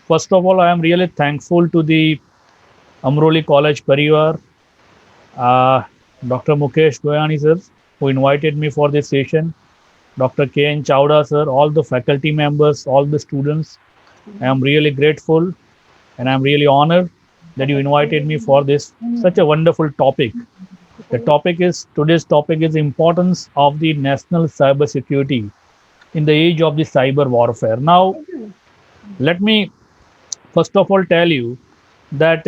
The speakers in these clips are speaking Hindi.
first of all, I am really thankful to the Amroli College Parivar, uh, Dr. Mukesh Goyani sir, who invited me for this session, Dr. K.N. Chowda sir, all the faculty members, all the students. I am really grateful and I am really honored that you invited me for this such a wonderful topic. The topic is today's topic is importance of the national cyber security in the age of the cyber warfare. Now, let me first of all tell you that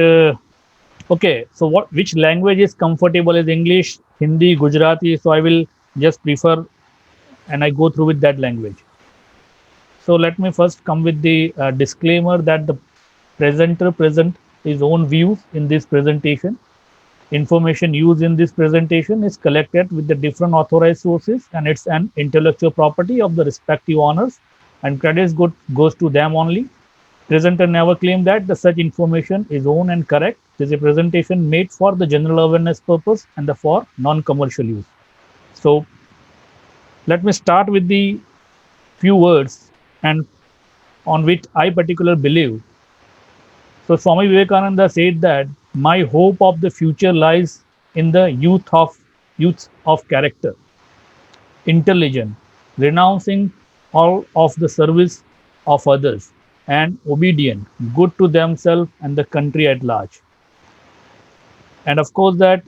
okay, so what which language is comfortable is English, Hindi, Gujarati. So I will just prefer and I go through with that language. So let me first come with the disclaimer that the presenter present his own views in this presentation. Information used in this presentation is collected with the different authorized sources and it's an intellectual property of the respective owners and credits goes to them only. Presenter never claimed that the such information is own and correct. This is a presentation made for the general awareness purpose and the for non-commercial use. So let me start with the few words and on which I particularly believe. So Swami Vivekananda said that my hope of the future lies in the youth of character, intelligent, renouncing all of the service of others, and obedient, good to themselves and the country at large. And of course, that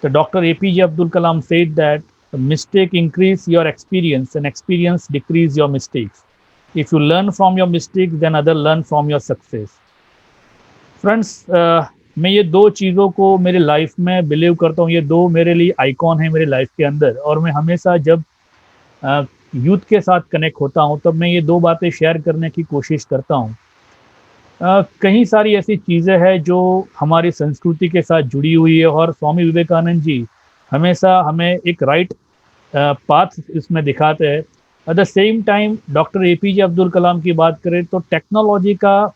the Dr. APJ Abdul Kalam said that the mistake increase your experience and experience decrease your mistakes. If you learn from your mistakes, then other learn from your success. Friends, मैं ये दो चीज़ों को मेरी लाइफ में बिलीव करता हूँ। ये दो मेरे लिए आइकॉन है मेरी लाइफ के अंदर और मैं हमेशा जब यूथ के साथ कनेक्ट होता हूँ तब मैं ये दो बातें शेयर करने की कोशिश करता हूँ। कई सारी ऐसी चीज़ें हैं जो हमारी संस्कृति के साथ जुड़ी हुई है और स्वामी विवेकानंद जी हमेशा हमें एक राइट पाथ इसमें दिखाते हैं। At the same time doctor APJ Abdul Kalam की बात करें तो टेक्नोलॉजी का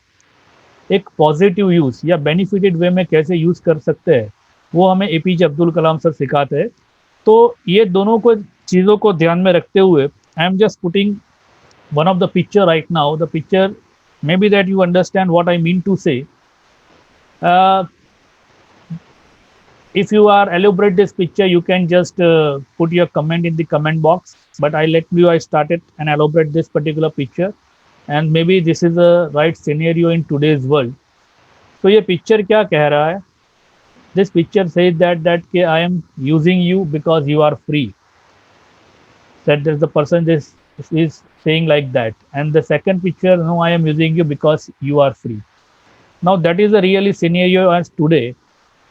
एक पॉजिटिव यूज़ या बेनिफिटेड वे में कैसे यूज़ कर सकते हैं वो हमें एपीजे अब्दुल कलाम सर सिखाते हैं। तो ये दोनों को चीज़ों को ध्यान में रखते हुए आई am just putting one of the picture right now. The picture, maybe that you understand what I mean to say. uh, if you are elaborate this picture you can just put your comment in the comment box, but I started and elaborate this particular picture and maybe this is a right scenario in today's world. So ये picture क्या कह रहा है? This picture says that I am using you because you are free. That the person is saying like that. And the second picture, no, I am using you because you are free. Now that is a really scenario as today.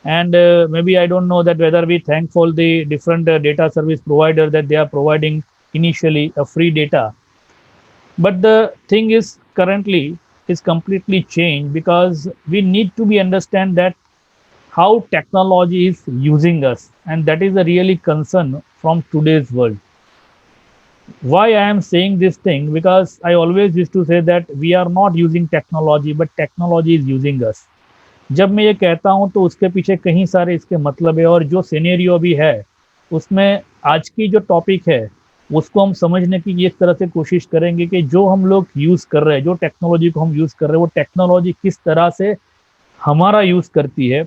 And maybe I don't know that whether we thankful the different data service provider that they are providing initially a free data. But the thing is currently is completely changed because we need to be understand that how technology is using us, and that is a really concern from today's world. Why I am saying this thing? Because I always used to say that we are not using technology, but technology is using us. जब मैं ये कहता हूँ तो उसके पीछे कहीं सारे इसके मतलब है और जो सिनेरियो भी है उसमें आज की जो टॉपिक है उसको हम समझने की इस तरह से कोशिश करेंगे कि जो हम लोग यूज़ कर रहे हैं, जो टेक्नोलॉजी को हम यूज़ कर रहे हैं, वो टेक्नोलॉजी किस तरह से हमारा यूज़ करती है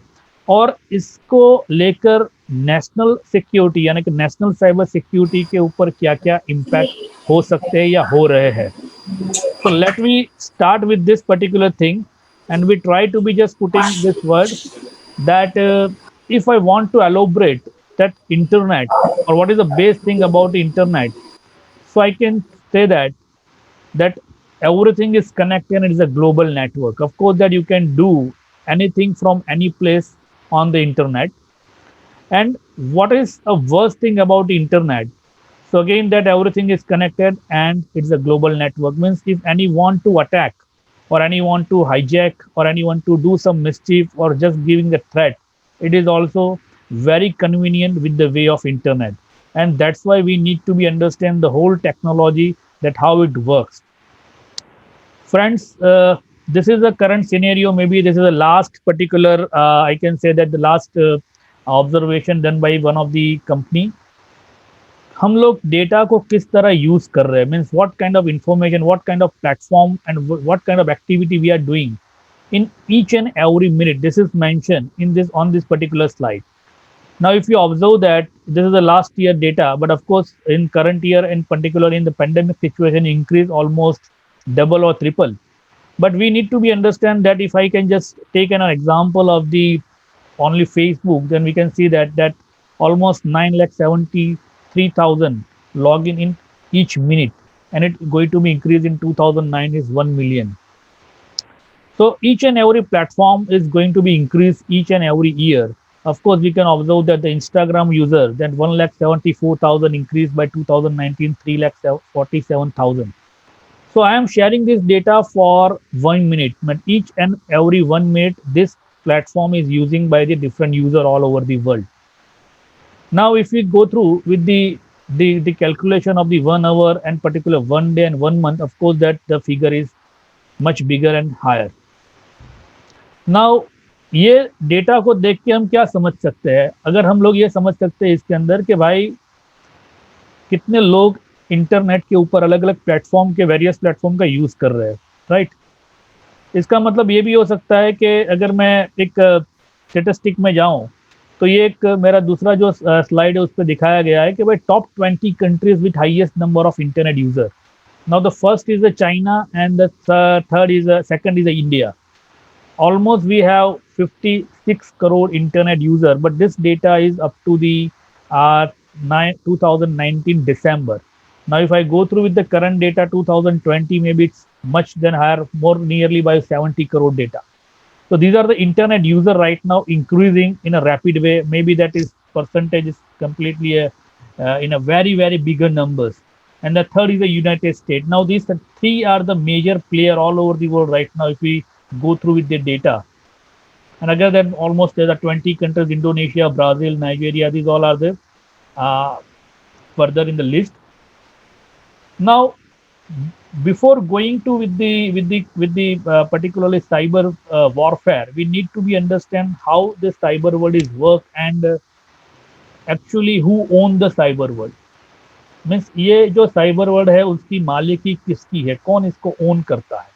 और इसको लेकर नेशनल सिक्योरिटी यानी कि नेशनल साइबर सिक्योरिटी के ऊपर क्या क्या इम्पैक्ट हो सकते हैं या हो रहे हैं. So let me start with this particular thing and we try to be just putting this word that if I want to elaborate that internet or what is the base thing about the internet, so I can say that everything is connected and it is a global network. Of course that you can do anything from any place on the internet. And what is a worst thing about the internet? So again, that everything is connected and it's a global network. Means if any want to attack or any want to hijack or any want to do some mischief or just giving a threat, it is also very convenient with the way of internet. And that's why we need to be understand the whole technology that how it works. Friends, this is the current scenario. Maybe this is the last particular, I can say that the last observation done by one of the company. हम लोग डेटा को किस तरह यूज कर रहे हैं, means what kind of information, what kind of platform and what kind of activity we are doing in each and every minute. This is mentioned in this on this particular slide. Now if you observe that this is the last year data, but of course in current year, in particular in the pandemic situation, increase almost double or triple. But we need to be understand that if I can just take an example of the only Facebook, then we can see that almost 9,73,000 login in each minute, and it going to be increased in 2009 is 1 million. So each and every platform is going to be increased each and every year. Of course, we can observe that the Instagram user that 1,74,000 increased by 2019 3,47,000. So I am sharing this data for 1 minute, but each and every 1 minute this platform is using by the different user all over the world. Now, if we go through with the calculation of the 1 hour and particular 1 day and 1 month, of course that the figure is much bigger and higher. Now ये डेटा को देख के हम क्या समझ सकते हैं, अगर हम लोग ये समझ सकते हैं इसके अंदर कि भाई कितने लोग इंटरनेट के ऊपर अलग अलग प्लेटफॉर्म के वेरियस प्लेटफॉर्म का यूज कर रहे हैं, राइट। इसका मतलब ये भी हो सकता है कि अगर मैं एक स्टेटिस्टिक में जाऊं तो ये एक मेरा दूसरा जो स्लाइड है उस पर दिखाया गया है कि भाई top 20 countries with highest number of internet user. Now the first is the China and the third is second is the India. Almost we have 56 crore internet user, but this data is up to the 2019 December. Now if I go through with the current data 2020, maybe it's much then higher, more nearly by 70 crore data. So these are the internet user right now increasing in a rapid way. Maybe that is percentage is completely in a very very bigger numbers. And the third is the United States. Now these three are the major player all over the world right now if we go through with the data. And again, then almost there are 20 countries: Indonesia, Brazil, Nigeria. These all are the uh, further in the list. Now, before going to with the particularly cyber warfare, we need to be understand how the cyber world is work and actually who own the cyber world. Means ये जो साइबर वर्ल्ड है उसकी मालिकी किसकी है, कौन इसको ओन करता है।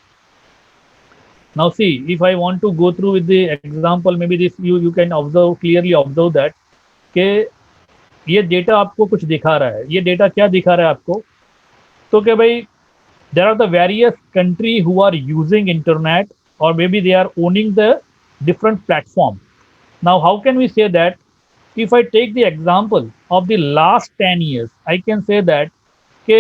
Now see, if I want to go through with the example, maybe this you can observe clearly observe that कि ये डेटा आपको कुछ दिखा रहा है। ये डेटा क्या दिखा रहा है आपको, तो कि भाई there are the various country who are using internet or maybe they are owning the different platform. Now how can we say that? If I take the example of the last 10 years, I can say that कि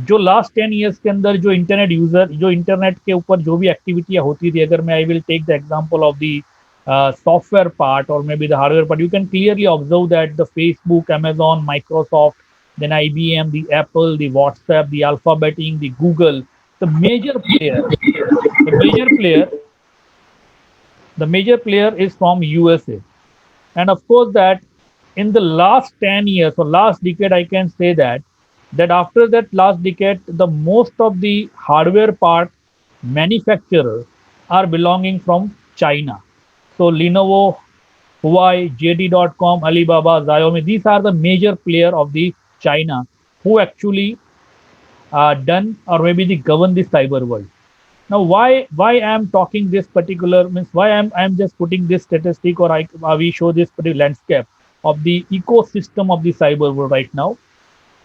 जो लास्ट 10 years के अंदर जो इंटरनेट यूजर जो इंटरनेट के ऊपर जो भी एक्टिविटियां होती थी, अगर मैं I will take the example of the software part or maybe the hardware part, you can clearly observe that the Facebook, Amazon, Microsoft, then IBM, the Apple, the WhatsApp, the Alphabet Inc., the Google, the major player, the major player, the major player is from USA. And of course that in the last 10 years or last decade, I can say that after that last decade, the most of the hardware part manufacturers are belonging from China. So Lenovo, Huawei, JD.com, Alibaba, Xiaomi, these are the major player of the China who actually done or maybe they govern the cyber world. Now why I am talking this particular means why I am just putting this statistic or we show this particular landscape of the ecosystem of the cyber world right now,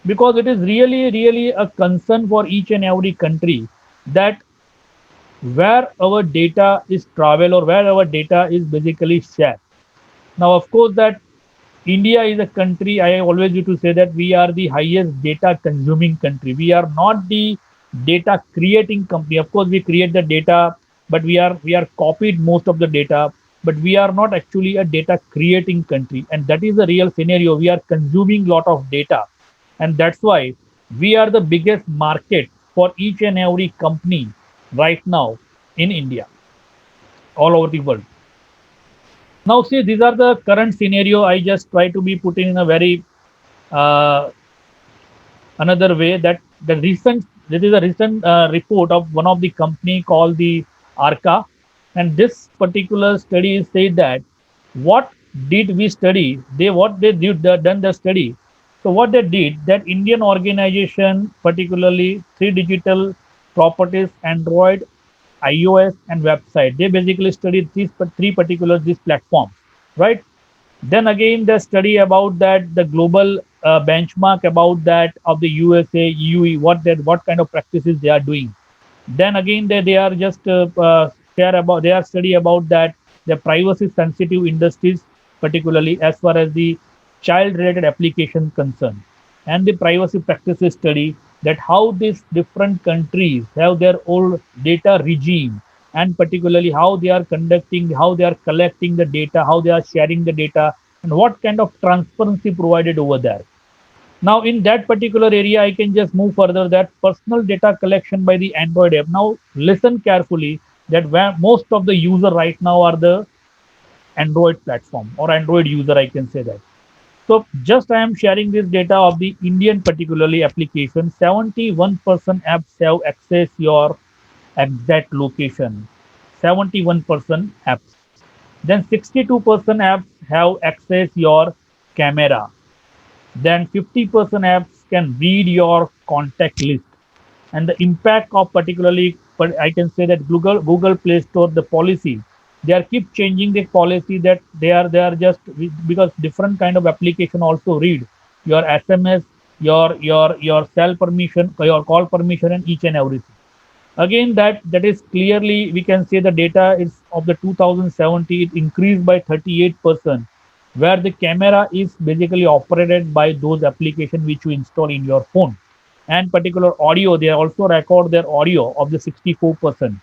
because it is really a concern for each and every country that where our data is travel or where our data is basically shared. Now of course that India is a country, I always used to say that we are the highest data consuming country. We are not the data creating company. Of course, we create the data, but we are copied most of the data, but we are not actually a data creating country. And that is the real scenario. We are consuming lot of data. And that's why we are the biggest market for each and every company right now in India, all over the world. Now, see, these are the current scenario. I just try to be putting in a very uh, another way that the recent this is a recent report of one of the company called the Arca, and this particular study said that what did we study? They what they did done the study. So what they did, that Indian organization, particularly Three Digital Properties, Android, iOS, and website, they basically studied three particular these platforms, right? Then again, the study about that, the global benchmark about that of the USA, UE, what kind of practices they are doing. Then again, they are just share about they are study about that the privacy sensitive industries, particularly as far as the child related application concerned, and the privacy practices study that how these different countries have their own data regime, and particularly how they are conducting, how they are collecting the data, how they are sharing the data, and what kind of transparency provided over there. Now, in that particular area, I can just move further that personal data collection by the Android app. Now, listen carefully that where most of the user right now are the Android platform or Android user, I can say that. So, just I am sharing this data of the Indian particularly application. 71% apps have access your exact location. 71% apps. Then 62% apps have access your camera. Then 50% apps can read your contact list. And the impact of particularly, but I can say that Google Play Store, the policy, they are keep changing the policy that they are just because different kind of application also read your SMS, your cell permission, your call permission, and each and everything. Again, that is clearly we can say the data is of the 2070, it increased by 38%, where the camera is basically operated by those applications which you install in your phone. And particular audio, they also record their audio of the 64%.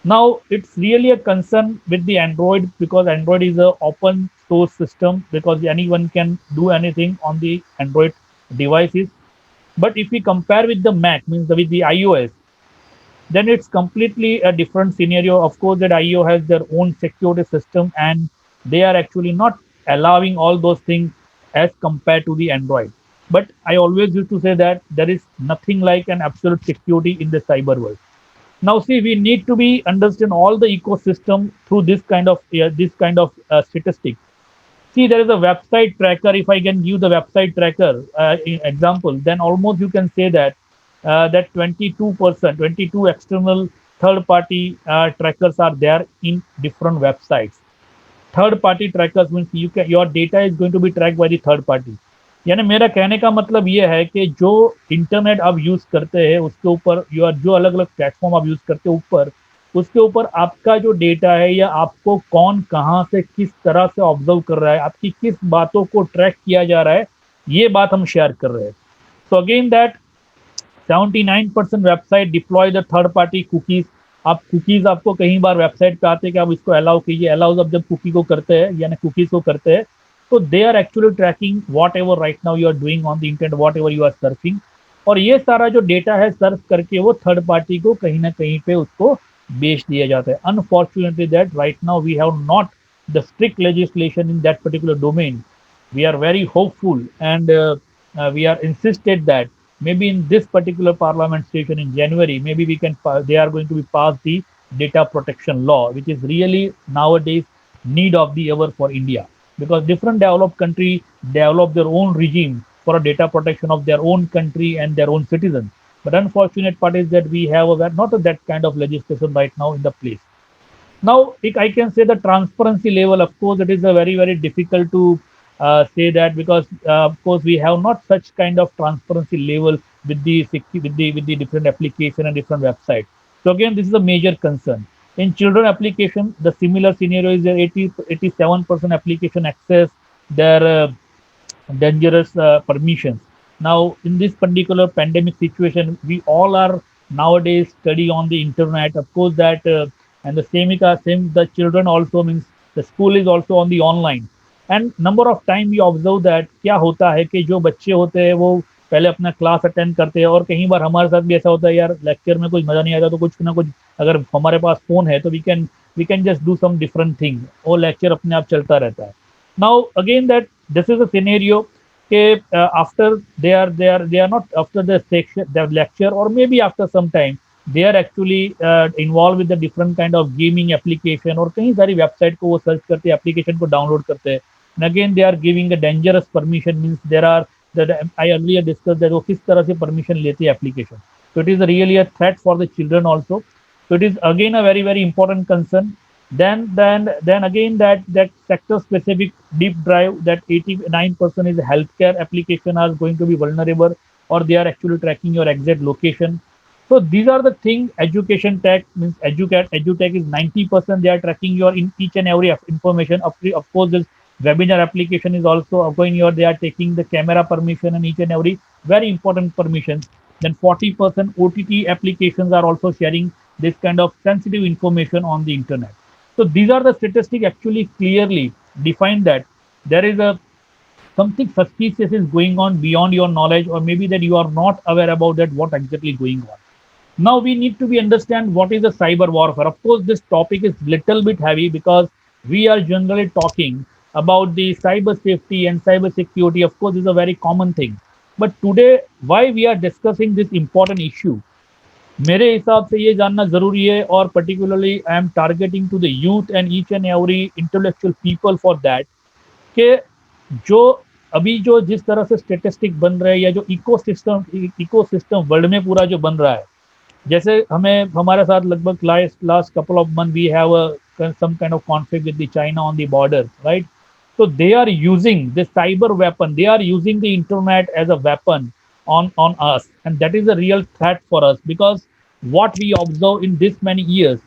Now it's really a concern with the Android because Android is a open source system because anyone can do anything on the Android devices. But if we compare with the Mac, means with the iOS, then it's completely a different scenario. Of course, that IO has their own security system and they are actually not allowing all those things as compared to the Android. But I always used to say that there is nothing like an absolute security in the cyber world. Now, see, we need to be understand all the ecosystem through this kind of statistic. See, there is a website tracker. If I can give the website tracker example, then almost you can say that that 22%, 22 external third-party trackers are there in different websites. Third-party trackers means your data is going to be tracked by the third party. यानी मेरा कहने का मतलब ये है कि जो इंटरनेट आप यूज करते हैं उसके ऊपर जो अलग अलग प्लेटफॉर्म आप यूज करते हैं ऊपर उसके ऊपर आपका जो डेटा है या आपको कौन कहाँ से किस तरह से ऑब्जर्व कर रहा है आपकी किस बातों को ट्रैक किया जा रहा है ये बात हम शेयर कर रहे हैं. So again that 79% website deploy the third party cookies. आप कुकीज आपको कई बार वेबसाइट पे आते हैं कि आप इसको अलाउ कीजिए. अलाउ अब जब कुकी को करते हैं यानी कुकीज को करते हैं तो they are actually tracking whatever right now you are doing on the internet, whatever you are surfing. और ये सारा जो डेटा है सर्फ करके वो थर्ड पार्टी को कहीं ना कहीं पे उसको बेच दिया जाता है. Unfortunately that right now we have not the strict legislation in that particular domain. We are very hopeful and we are insisted that maybe in this particular parliament session in January, maybe they are going to be passed the data protection law, which is really nowadays need of the hour for India because different developed country develop their own regime for a data protection of their own country and their own citizens. But unfortunate part is that we have not that kind of legislation right now in the place. Now, I can say the transparency level, of course, it is a very difficult to say that because, of course, we have not such kind of transparency level with the different application and different websites. So again, this is a major concern. In children application, the similar scenario is that 87% application access their dangerous permissions. Now, in this particular pandemic situation, we all are nowadays study on the internet. Of course, that and the same the children also means the school is also on the online. And number of time we observe that क्या होता है कि जो बच्चे होते हैं वो पहले अपना क्लास अटेंड करते हैं और कई बार हमारे साथ भी ऐसा होता है यार लेक्चर में कुछ मजा नहीं आता तो कुछ ना कुछ अगर हमारे पास फोन है तो we can just do some different thing वो लेक्चर अपने आप चलता रहता है. Now again that this is a scenario after they are not after the section the lecture or maybe after some time they are actually involved with the different kind of gaming application और कई सारी वेबसाइट को वो सर्च करते हैं एप्लीकेशन को डाउनलोड करते हैं. And again they are giving a dangerous permission means there are that I earlier discussed that वो किस तरह से परमिशन लेती है application. So it is really a threat for the children also. So it is again a very very important concern. Then again that sector specific deep drive, that 89% is healthcare application are going to be vulnerable, or they are actually tracking your exact location. So these are the things. Education tech means edutech is 90%. They are tracking your in each and every information. Of course, this webinar application is also going your. They are taking the camera permission and each and every very important permissions. Then 40% OTT applications are also sharing this kind of sensitive information on the internet. So these are the statistics actually clearly define that there is a something suspicious is going on beyond your knowledge, or maybe that you are not aware about that what exactly going on. Now we need to be understand what is the cyber warfare. Of course, this topic is little bit heavy because we are generally talking about the cyber safety and cyber security. Of course, is a very common thing. But today, why we are discussing this important issue? मेरे हिसाब से ये जानना जरूरी है, और particularly I am targeting to the youth and each and every intellectual people for that कि जो अभी जो जिस तरह से स्टेटिस्टिक बन रहे हैं, या जो इकोसिस्टम वर्ल्ड में पूरा जो बन रहा है, जैसे हमें हमारे साथ लगभग last couple of month we have some kind of conflict with the China on the border, right? So they are using the cyber weapon. They are using the internet as a weapon on us, and that is a real threat for us, because what we observe in this many years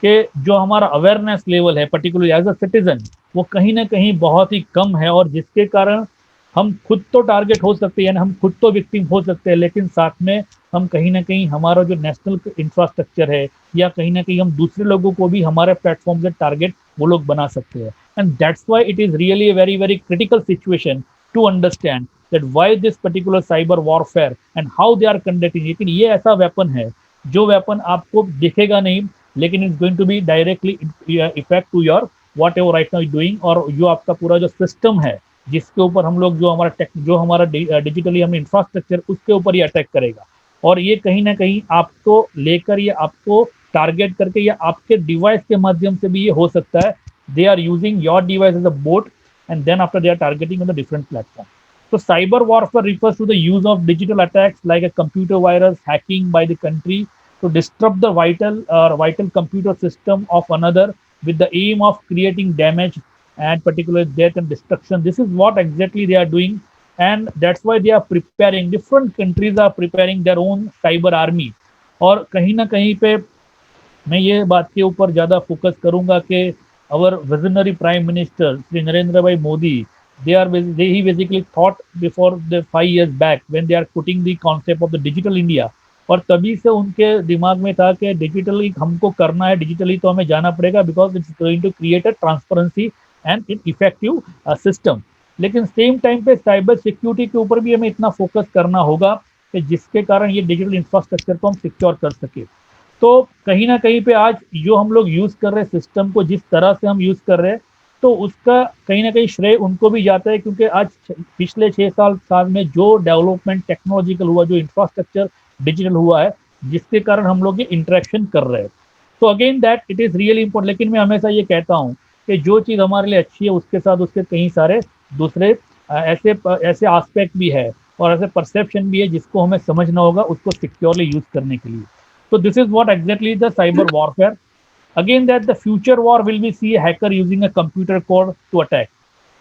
कि जो हमारा अवेयरनेस लेवल है पर्टिकुलरली एज अ सिटीजन, वो कहीं ना कहीं बहुत ही कम है, और जिसके कारण हम खुद तो टारगेट हो सकते हैं, यानी हम खुद तो विक्टिम हो सकते हैं, लेकिन साथ में हम कहीं ना कहीं हमारा जो नेशनल इंफ्रास्ट्रक्चर है, या कहीं ना कहीं हम दूसरे लोगों को भी हमारे प्लेटफॉर्म से टारगेट वो लोग बना सकते हैं. And that's why it is really a very very critical situation to understand that why this particular cyber warfare and how they are conducting. लेकिन ये ऐसा वेपन है जो वेपन आपको दिखेगा नहीं, लेकिन it's going to be directly effect to your whatever right now doing, और जो आपका पूरा जो सिस्टम है जिसके ऊपर हम लोग जो हमारा डिजिटली हम इंफ्रास्ट्रक्चर, उसके ऊपर ही अटैक करेगा. और ये कहीं ना कहीं आपको लेकर, या आपको टारगेट करके, या आपके डिवाइस के माध्यम से भी ये हो सकता है. They are using your device as a bot, and then after they are targeting on the different platform. So cyber warfare refers to the use of digital attacks like a computer virus, hacking by the country to disrupt the vital computer system of another, with the aim of creating damage and particular death and destruction. This is what exactly they are doing, and that's why they are preparing. Different countries are preparing their own cyber army. और कहीं ना कहीं पे मैं ये बात के ऊपर ज़्यादा फोकस करूंगा कि our visionary prime minister Sri Narendra Bhai Modi, he basically thought before the 5 years back when they are putting the concept of the digital India. और तभी से उनके दिमाग में था कि डिजिटली हमको करना है, डिजिटली तो हमें जाना पड़ेगा, because it's going to create a transparency and ineffective system. लेकिन सेम टाइम पे साइबर सिक्योरिटी के ऊपर भी हमें इतना फोकस करना होगा कि जिसके कारण ये डिजिटल इंफ्रास्ट्रक्चर को हम सिक्योर कर सके. तो कहीं ना कहीं पे आज जो हम लोग यूज कर रहे हैं सिस्टम को, जिस तरह से हम यूज कर रहे हैं, तो उसका कहीं ना कहीं श्रेय उनको भी जाता है, क्योंकि आज पिछले 6 साल में जो डेवलपमेंट टेक्नोलॉजिकल हुआ, जो इंफ्रास्ट्रक्चर डिजिटल हुआ है, जिसके कारण हम लोग ये इंटरेक्शन कर रहे हैं. तो again that it is really important. लेकिन मैं हमेशा ये कहता हूँ कि जो चीज़ हमारे लिए अच्छी है, उसके साथ उसके कई सारे दूसरे ऐसे ऐसे आस्पेक्ट भी है, और ऐसे परसेप्शन भी है, जिसको हमें समझना होगा उसको सिक्योरली यूज करने के लिए. So this is what exactly the cyber warfare. Again, that the future war will be see a hacker using a computer code to attack.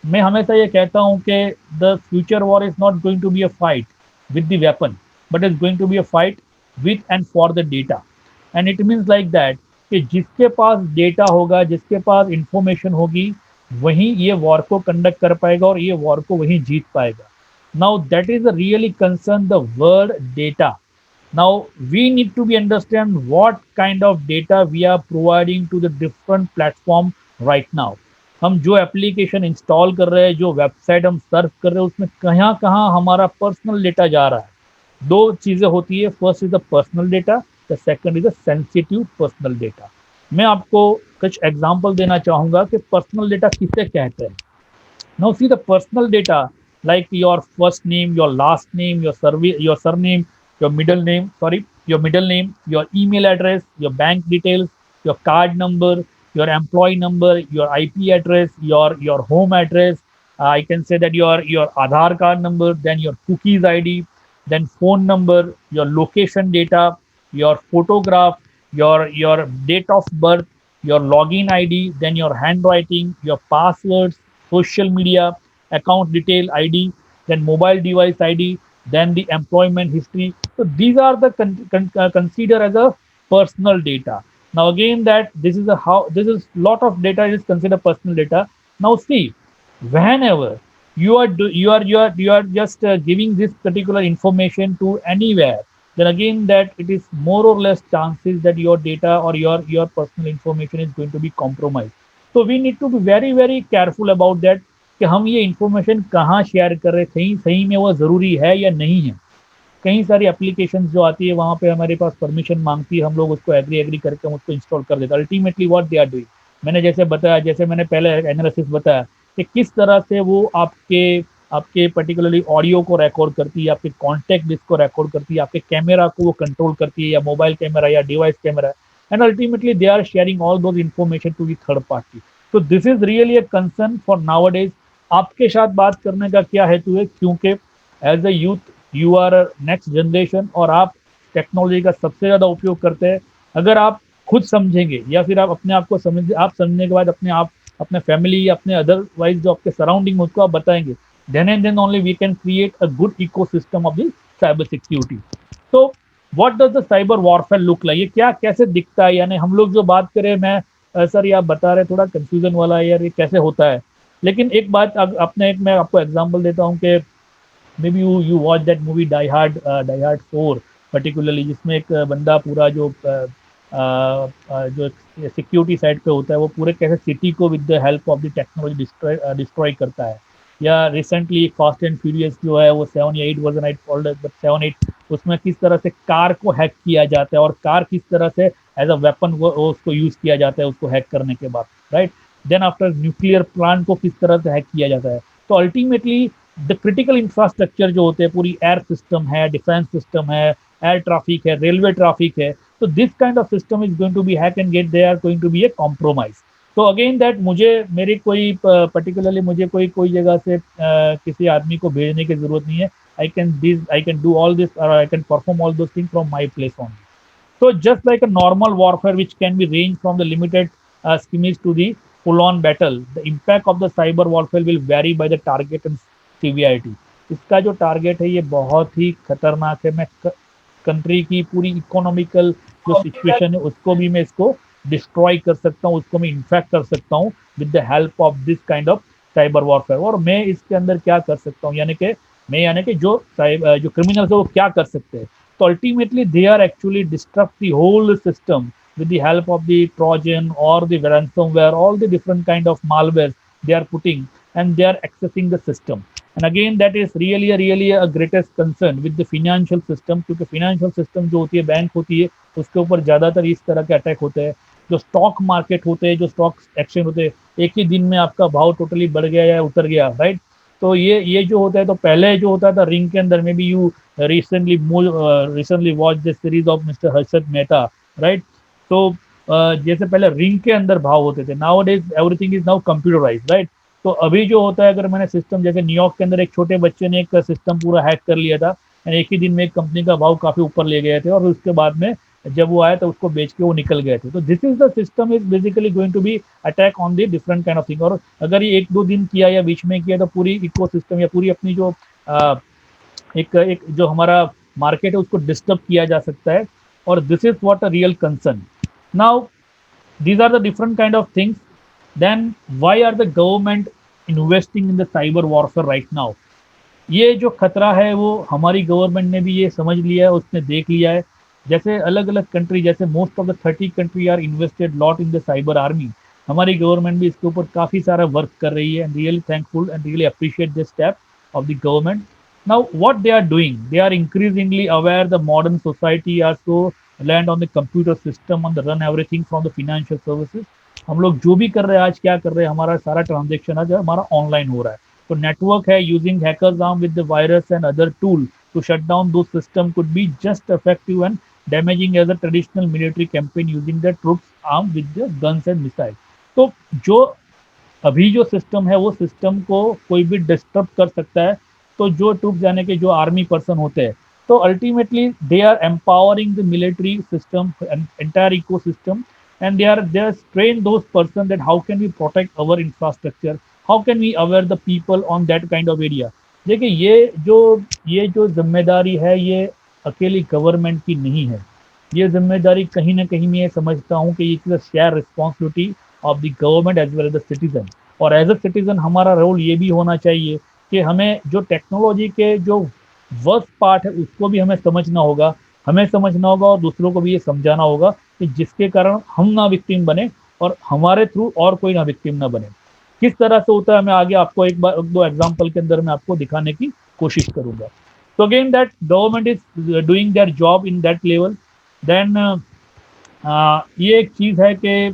मैं हमेशा ये कहता हूँ कि the future war is not going to be a fight with the weapon, but it's going to be a fight with and for the data. And it means like that कि जिसके पास डेटा होगा, जिसके पास इंफॉर्मेशन होगी, वही ये वॉर को कंडक्ट कर पाएगा, और ये वॉर को वही जीत पाएगा. Now that is a really concern, the word data. Now we need to be understand what kind of data we are providing to the different platform right now. हम जो एप्लीकेशन इंस्टॉल कर रहे हैं, जो वेबसाइट हम सर्च कर रहे हैं, उसमें कहाँ कहाँ हमारा पर्सनल डेटा जा रहा है. दो चीज़ें होती है, first is the personal data, the second is the sensitive personal data. मैं आपको कुछ एग्जांपल देना चाहूँगा कि पर्सनल डेटा किसे कहते हैं. Now see the personal data like your first name, your last name, your surname, your middle name, your email address, your bank details, your card number, your employee number, your IP address, your home address, I can say that your Aadhaar card number, then your cookies ID, then phone number, your location data, your photograph, your date of birth, your login ID, then your handwriting, your passwords, social media, account detail ID, then mobile device ID, then the employment history. So these are the consider as a personal data. Now again, that this is a how this is lot of data is considered personal data. Now see, whenever you are just giving this particular information to anywhere, then again that it is more or less chances that your data or your personal information is going to be compromised. So we need to be very very careful about that कि हम ये इंफॉर्मेशन कहाँ शेयर कर रहे हैं, सही सही में वो ज़रूरी है या नहीं है. कई सारी एप्लीकेशंस जो आती है वहाँ पे हमारे पास परमिशन मांगती है, हम लोग उसको एग्री एग्री करके हम उसको इंस्टॉल कर देते हैं. Ultimately what they are doing, मैंने जैसे बताया, जैसे मैंने पहले एनालिसिस बताया कि किस तरह से वो आपके आपके पर्टिकुलरली ऑडियो को रिकॉर्ड करती है, आपके कॉन्टैक्ट लिस्ट को रिकॉर्ड करती है, आपके कैमरा को वो कंट्रोल करती है, या मोबाइल कैमरा या device camera, and ultimately they are sharing all those information to the third party. तो this is really a concern for nowadays. आपके साथ बात करने का क्या हेतु है, क्योंकि as a youth you are next generation और आप टेक्नोलॉजी का सबसे ज़्यादा उपयोग करते हैं. अगर आप खुद समझेंगे या फिर आप अपने आप को समझ, आप समझने के बाद अपने आप अपने फैमिली या अपने अदरवाइज जो आपके सराउंडिंग उसको आप बताएंगे, then and then only we can create a good ecosystem of the cyber security. तो what does the cyber warfare look like, ये क्या कैसे दिखता है, यानी हम लोग जो बात करें, मैं सर ये आप बता रहे थोड़ा कंफ्यूजन वाला है यार, ये कैसे होता है. लेकिन एक बात अपने एक मैं आपको एग्जांपल देता हूँ कि maybe you watch that movie Die Hard 4 particularly, जिसमें एक बंदा पूरा जो सिक्योरिटी साइड पे होता है वो पूरे कैसे सिटी को with the help of the technology destroy करता है. या रिसेंटली फास्ट एंड फ्यूरियस जो है वो 7 या 8 वर्जन, आई कॉल्ड बट 7 8, उसमें किस तरह से कार को हैक किया जाता है और कार किस तरह से एज अ वेपन वो उसको यूज किया जाता है उसको हैक करने के बाद, right. Then after nuclear plant को किस तरह से हैक किया जाता है. तो अल्टीमेटली द क्रिटिकल इंफ्रास्ट्रक्चर जो होते हैं, पूरी एयर सिस्टम है, डिफेंस सिस्टम है, एयर ट्रैफिक है, रेलवे ट्रैफिक है, तो this kind of system is going to be hack and get they are going to be a compromise. तो अगेन दैट मुझे मेरी कोई पर्टिकुलरली मुझे कोई कोई जगह से किसी आदमी को भेजने की जरूरत नहीं है. I can do all this, I can perform all those thing from my place on. So just like a normal warfare, which can be ranged from the limited skirmish to the full-on battle, the impact of the cyber warfare will vary by the target and severity. इसका जो टारगेट है ये बहुत ही खतरनाक है. मैं कंट्री की पूरी इकोनॉमिकल जो सिचुएशन है उसको भी मैं इसको डिस्ट्रॉय कर सकता हूँ, उसको मैं इन्फेक्ट कर सकता हूँ with the help of this kind of cyber warfare. और मैं इसके अंदर क्या कर सकता हूँ, यानी कि जो जो क्रिमिनल्स है वो क्या कर सकते हैं. So ultimately, they are actually disrupt the whole system with the help of the Trojan or the ransomware, all the different kind of malware they are putting, and they are accessing the system. And again, that is really a greatest concern with the financial system, क्योंकि financial system जो होती है, बैंक होती है, उसके ऊपर ज़्यादातर इस तरह के अटैक होते हैं. जो स्टॉक मार्केट होते हैं, जो स्टॉक एक्सचेंज होते हैं, एक ही दिन में आपका भाव टोटली बढ़ गया या उतर गया, राइट. तो ये जो होता है, तो पहले जो होता था रिंग के अंदर में भी you recently watch the series of mister Harshad Mehta, right. तो जैसे पहले रिंग के अंदर भाव होते थे, nowadays everything is now computerise, right. तो अभी जो होता है, अगर मैंने सिस्टम जैसे न्यूयॉर्क के अंदर एक छोटे बच्चे ने एक सिस्टम पूरा हैक कर लिया था, एक ही दिन में एक कंपनी का भाव काफी ऊपर ले गए थे, और उसके बाद में जब वो आया तो उसको बेच के वो निकल गए थे. तो this is the system is basically going to be attack on the different kind of thing. और अगर ये 1 2 दिन किया या बीच में किया तो पूरी इकोसिस्टम या पूरी अपनी जो एक जो हमारा मार्केट है उसको डिस्टर्ब किया जा सकता है. और this is what a real concern. Now these are the different kind of things. Then why are the government investing in the cyber warfare right now? ये जो खतरा है वो हमारी गवर्नमेंट ने भी ये समझ लिया है, उसने देख लिया है. जैसे अलग अलग कंट्री, जैसे most of the 30 country are invested lot in the cyber army. हमारी गवर्नमेंट भी इसके ऊपर काफ़ी सारा वर्क कर रही है, and really thankful and really appreciate this step of the government. Now what they are doing, they are increasingly aware the modern society are so land on the computer system on the run everything from the financial services. हम लोग जो भी कर रहे हैं आज, क्या कर रहे हैं, हमारा सारा ट्रांजेक्शन आज हमारा ऑनलाइन हो रहा है. तो नेटवर्क है, using hackers arm with the virus and other tool to shut down those systems could be just effective and damaging as a traditional military campaign using the troops armed with the guns and missiles. तो जो अभी जो सिस्टम है वो सिस्टम को कोई भी डिस्टर्ब कर सकता है। तो जो ट्रूप यानी कि जो आर्मी पर्सन होते हैं, तो ultimately they are empowering the military system entire ecosystem, and they are train those person that how can we protect our infrastructure, how can we aware the people on that kind of area। देखिए ये जो जिम्मेदारी है ये अकेली गवर्नमेंट की नहीं है। ये जिम्मेदारी कहीं ना कहीं मैं ये समझता हूँ कि it's a share responsibility of the government as well as the citizen. और एज अ सिटीजन हमारा रोल ये भी होना चाहिए कि हमें जो टेक्नोलॉजी के जो वर्स्ट पार्ट है उसको भी हमें समझना होगा। हमें समझना होगा और दूसरों को भी ये समझाना होगा कि जिसके कारण हम ना विक्टिम बने और हमारे थ्रू और कोई ना विक्टिम ना बने। किस तरह से होता है मैं आगे आपको एक बार एक दो एग्जांपल के अंदर मैं आपको दिखाने की कोशिश करूंगा। So again, that government is doing their job in that level. Then ये एक चीज है कि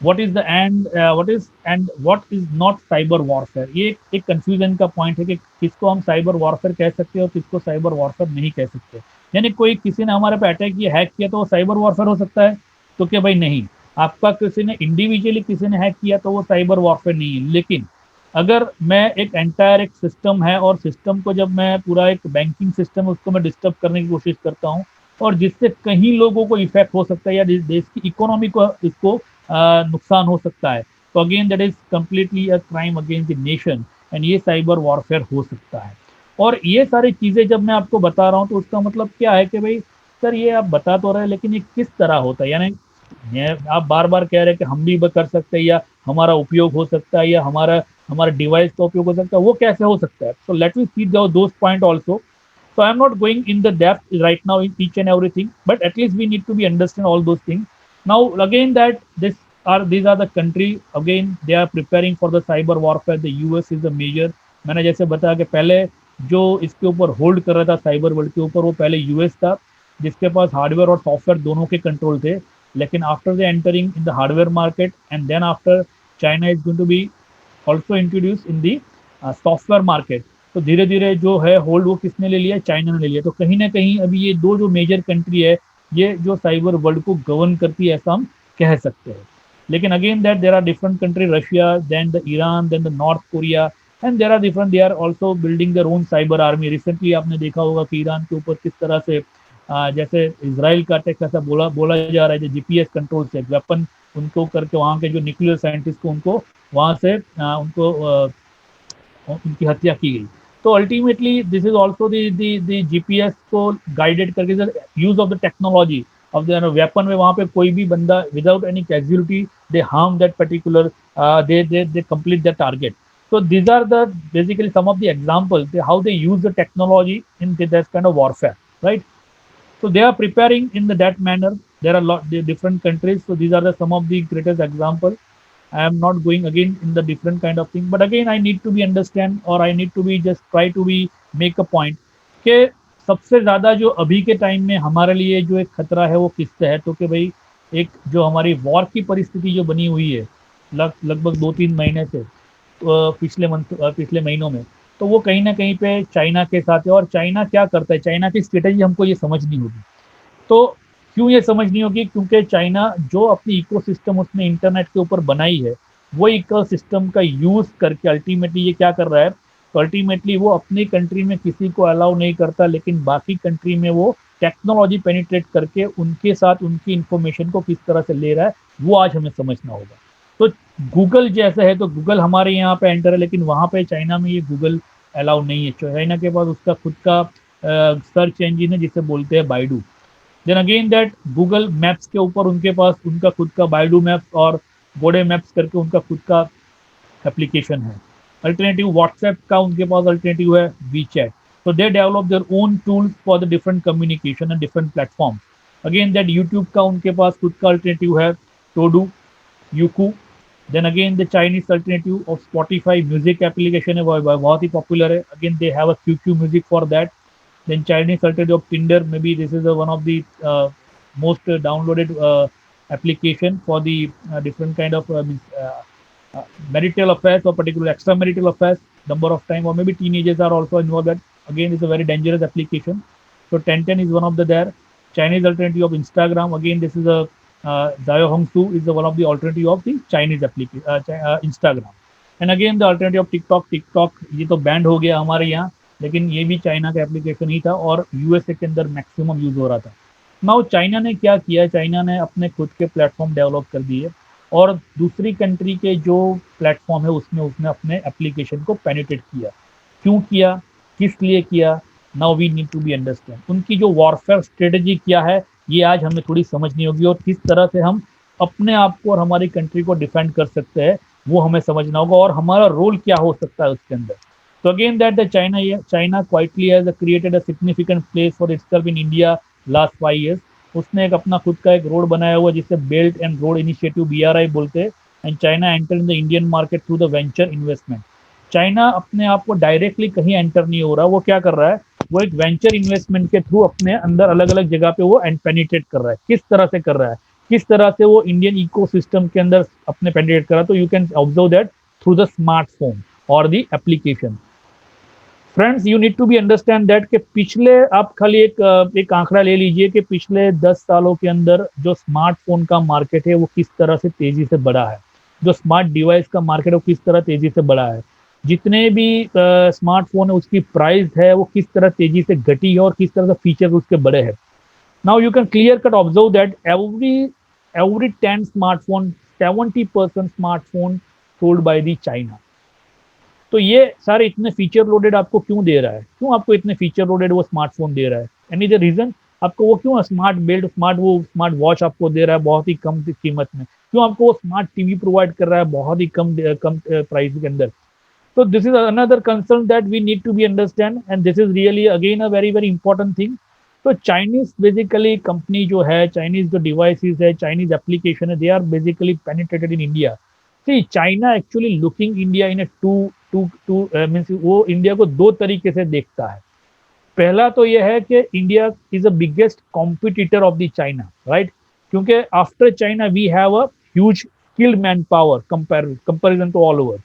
what is the end what is and what is not cyber warfare. ये एक कंफ्यूजन का पॉइंट है कि किसको हम साइबर वॉरफेयर कह सकते हैं और किसको साइबर वॉरफेयर नहीं कह सकते। यानी कोई किसी ने हमारे पे अटैक किया, हैक किया, तो वो साइबर वॉरफेयर हो सकता है? तो क्या भाई नहीं। आपका किसी ने इंडिविजुअली किसी ने हैक किया तो वो साइबर वॉरफेयर नहीं है। लेकिन अगर मैं एक एंटायर एक सिस्टम है और सिस्टम को जब मैं पूरा एक बैंकिंग सिस्टम है उसको मैं डिस्टर्ब करने की कोशिश करता हूँ और जिससे कहीं लोगों को इफेक्ट हो सकता है या देश की इकोनॉमी को इसको नुकसान हो सकता है, तो again that is completely a crime against the nation and ये साइबर वॉरफेयर हो सकता है। और ये सारी चीजें जब मैं आपको बता रहा हूँ तो उसका मतलब क्या है कि भाई सर ये आप बता तो रहे हैं लेकिन ये किस तरह होता है। यानी आप बार बार कह रहे हैं कि हम भी कर सकते हैं या हमारा उपयोग हो सकता है या हमारा हमारे डिवाइस का उपयोग हो सकता है, वो कैसे हो सकता है? So let me see those point also. So I'm not going in the depth right now in each and everything, but at least we need to be understand all those things. Now again that these are the country again they are preparing for the cyber warfare. The US is the major। मैंने जैसे बताया कि पहले जो इसके ऊपर होल्ड कर रहा था साइबर वर्ल्ड के ऊपर वो पहले यूएस था जिसके पास हार्डवेयर और सॉफ्टवेयर दोनों के कंट्रोल थे। लेकिन after the entering in the hardware market and then after China is going to be also introduce in the software market. तो धीरे धीरे जो है होल्ड वो किसने ले लिया? चाइना ने ले लिया। तो कहीं ना कहीं अभी ये दो जो मेजर कंट्री है ये जो साइबर वर्ल्ड को गवर्न करती है ऐसा हम कह सकते हैं। लेकिन again that there are different country, Russia, then the Iran, then the North Korea, and there are different, they are also building their own cyber army. Recently आपने देखा होगा कि ईरान के ऊपर किस तरह से जैसे इसराइल का अटैक ऐसा बोला बोला जा रहा है जो जीपीएस कंट्रोल से वेपन उनको करके वहाँ के जो न्यूक्लियर साइंटिस्ट को उनको वहाँ से उनको उनकी हत्या की गई। तो ultimately this is also the GPS को गाइडेड करके use of the technology of the weapon में वहां पे कोई भी बंदा without any casualty they harm that particular they complete the target. So these are the basically some of the examples how they use the technology in that kind of warfare, right? So they are preparing in that manner. There are lot the different countries. So these are the some of the greatest example। I am not going again in the different kind of thing, but again I need to be understand or I need to be just try to be make a point कि सबसे ज्यादा जो अभी के टाइम में हमारे लिए जो एक खतरा है वो किससे है? तो कि भाई एक जो हमारी वॉर की परिस्थिति जो बनी हुई है लगभग 2-3 महीने से पिछले महीनों में, तो वो कहीं ना कहीं पे चाइना के साथ है। और चाइना क्या करता है, चाइना की स्ट्रेटेजी हमको ये समझनी होगी। तो क्यों ये समझनी होगी? क्योंकि चाइना जो अपनी इकोसिस्टम उसने इंटरनेट के ऊपर बनाई है वो इकोसिस्टम का यूज करके अल्टीमेटली ये क्या कर रहा है, तो अल्टीमेटली वो अपनी कंट्री में किसी को अलाउ नहीं करता लेकिन बाकी कंट्री में वो टेक्नोलॉजी पेनिट्रेट करके उनके साथ उनकी इंफॉर्मेशन को किस तरह से ले रहा है वो आज हमें समझना होगा। तो गूगल जैसा है तो गूगल हमारे यहाँ पे एंटर है लेकिन वहां पे चाइना में ये गूगल अलाउ नहीं है। चाइना के पास उसका खुद का सर्च इंजिन है जिसे बोलते हैं Baidu. Then again that Google maps के ऊपर उनके पास उनका खुद का बाइडू मैप्स और गोडे मैप्स करके उनका खुद का एप्लीकेशन है। अल्टरनेटिव व्हाट्सएप का उनके पास अल्टरनेटिव है WeChat. So they develop their own tools for the different communication and different platforms। Again that YouTube का उनके पास खुद का अल्टरनेटिव है Tudou, Youku. Then again the Chinese alternative of Spotify music application है, वो बहुत ही पॉपुलर है। Again they have a Q music for that. Then Chinese alternative of Tinder, maybe this is one of the most downloaded application for the different kind of marital affairs or particular extramarital affairs number of time, or maybe teenagers are also involved. That again is a very dangerous application. So Ten is one of the there. Chinese alternative of Instagram. Again, this is a Xiaohongshu is the one of the alternative of the Chinese application, Instagram. And again the alternative of TikTok, TikTok ये तो बैंड हो गया हमारे यहाँ, लेकिन ये भी चाइना का एप्लीकेशन ही था और यूएसए के अंदर मैक्सिमम यूज हो रहा था। नाउ चाइना ने क्या किया, चाइना ने अपने खुद के प्लेटफॉर्म डेवलप कर दिए और दूसरी कंट्री के जो प्लेटफॉर्म है उसमें उसने अपने एप्लीकेशन को पेनिट्रेट किया। क्यों किया, किस लिए किया, now we need to be understand. उनकी जो वॉरफेयर स्ट्रेटेजी क्या है ये आज हमें थोड़ी समझनी होगी, और किस तरह से हम अपने आप को और हमारी कंट्री को डिफेंड कर सकते हैं वो हमें समझना होगा, और हमारा रोल क्या हो सकता है उसके अंदर। तो again that the China quietly has created a significant place for itself in India last 5 years। उसने एक अपना खुद का एक रोड बनाया हुआ जिसे belt and road initiative BRI बोलते हैं। And China enter in the Indian market through the venture investment. China अपने आप को डायरेक्टली कहीं एंटर नहीं हो रहा, वो क्या कर रहा है, वो एक वेंचर इन्वेस्टमेंट के थ्रू अपने अंदर अलग अलग जगह पे वो पेनिट्रेट कर रहा है। किस तरह से कर रहा है, किस तरह से वो इंडियन इकोसिस्टम के अंदर अपने पेनिट्रेट कर रहा है, तो you can observe that through the smartphone और the application. Friends you need to be understand that कि पिछले, आप खाली एक आंकड़ा ले लीजिए कि पिछले 10 सालों के अंदर जो स्मार्टफोन का मार्केट है वो किस तरह से तेजी से बढ़ा है, जो स्मार्ट डिवाइस का मार्केट है वो किस तरह तेजी से बढ़ा है, जितने भी स्मार्टफोन है उसकी प्राइस है वो किस तरह तेजी से घटी है और किस तरह से फीचर उसके बड़े हैं। Now you can clear cut observe that every 10 smartphone 70% smartphone sold by the China. तो ये सारे इतने फीचर लोडेड आपको क्यों दे रहा है, क्यों आपको इतने फीचर लोडेड वो स्मार्टफोन दे रहा है, एनी द रीजन, आपको वो क्यों स्मार्ट बेल्ट, स्मार्ट वॉच आपको दे रहा है बहुत ही कम कीमत में, क्यों आपको वो स्मार्ट टीवी प्रोवाइड कर रहा है बहुत ही कम प्राइस के अंदर। So this is another concern that we need to be understand, and this is really again a very important thing। तो चाइनीज बेसिकली कंपनी जो है, चाइनीज जो डिवाइसेस है, चाइनीज एप्लीकेशन है, they are basically penetrated in India. See China actually looking India in a two two two means वो इंडिया को दो तरीके से देखता है। पहला तो यह है कि India is the biggest competitor of the China, right, क्योंकि after China we have a huge skilled man power comparison to all over.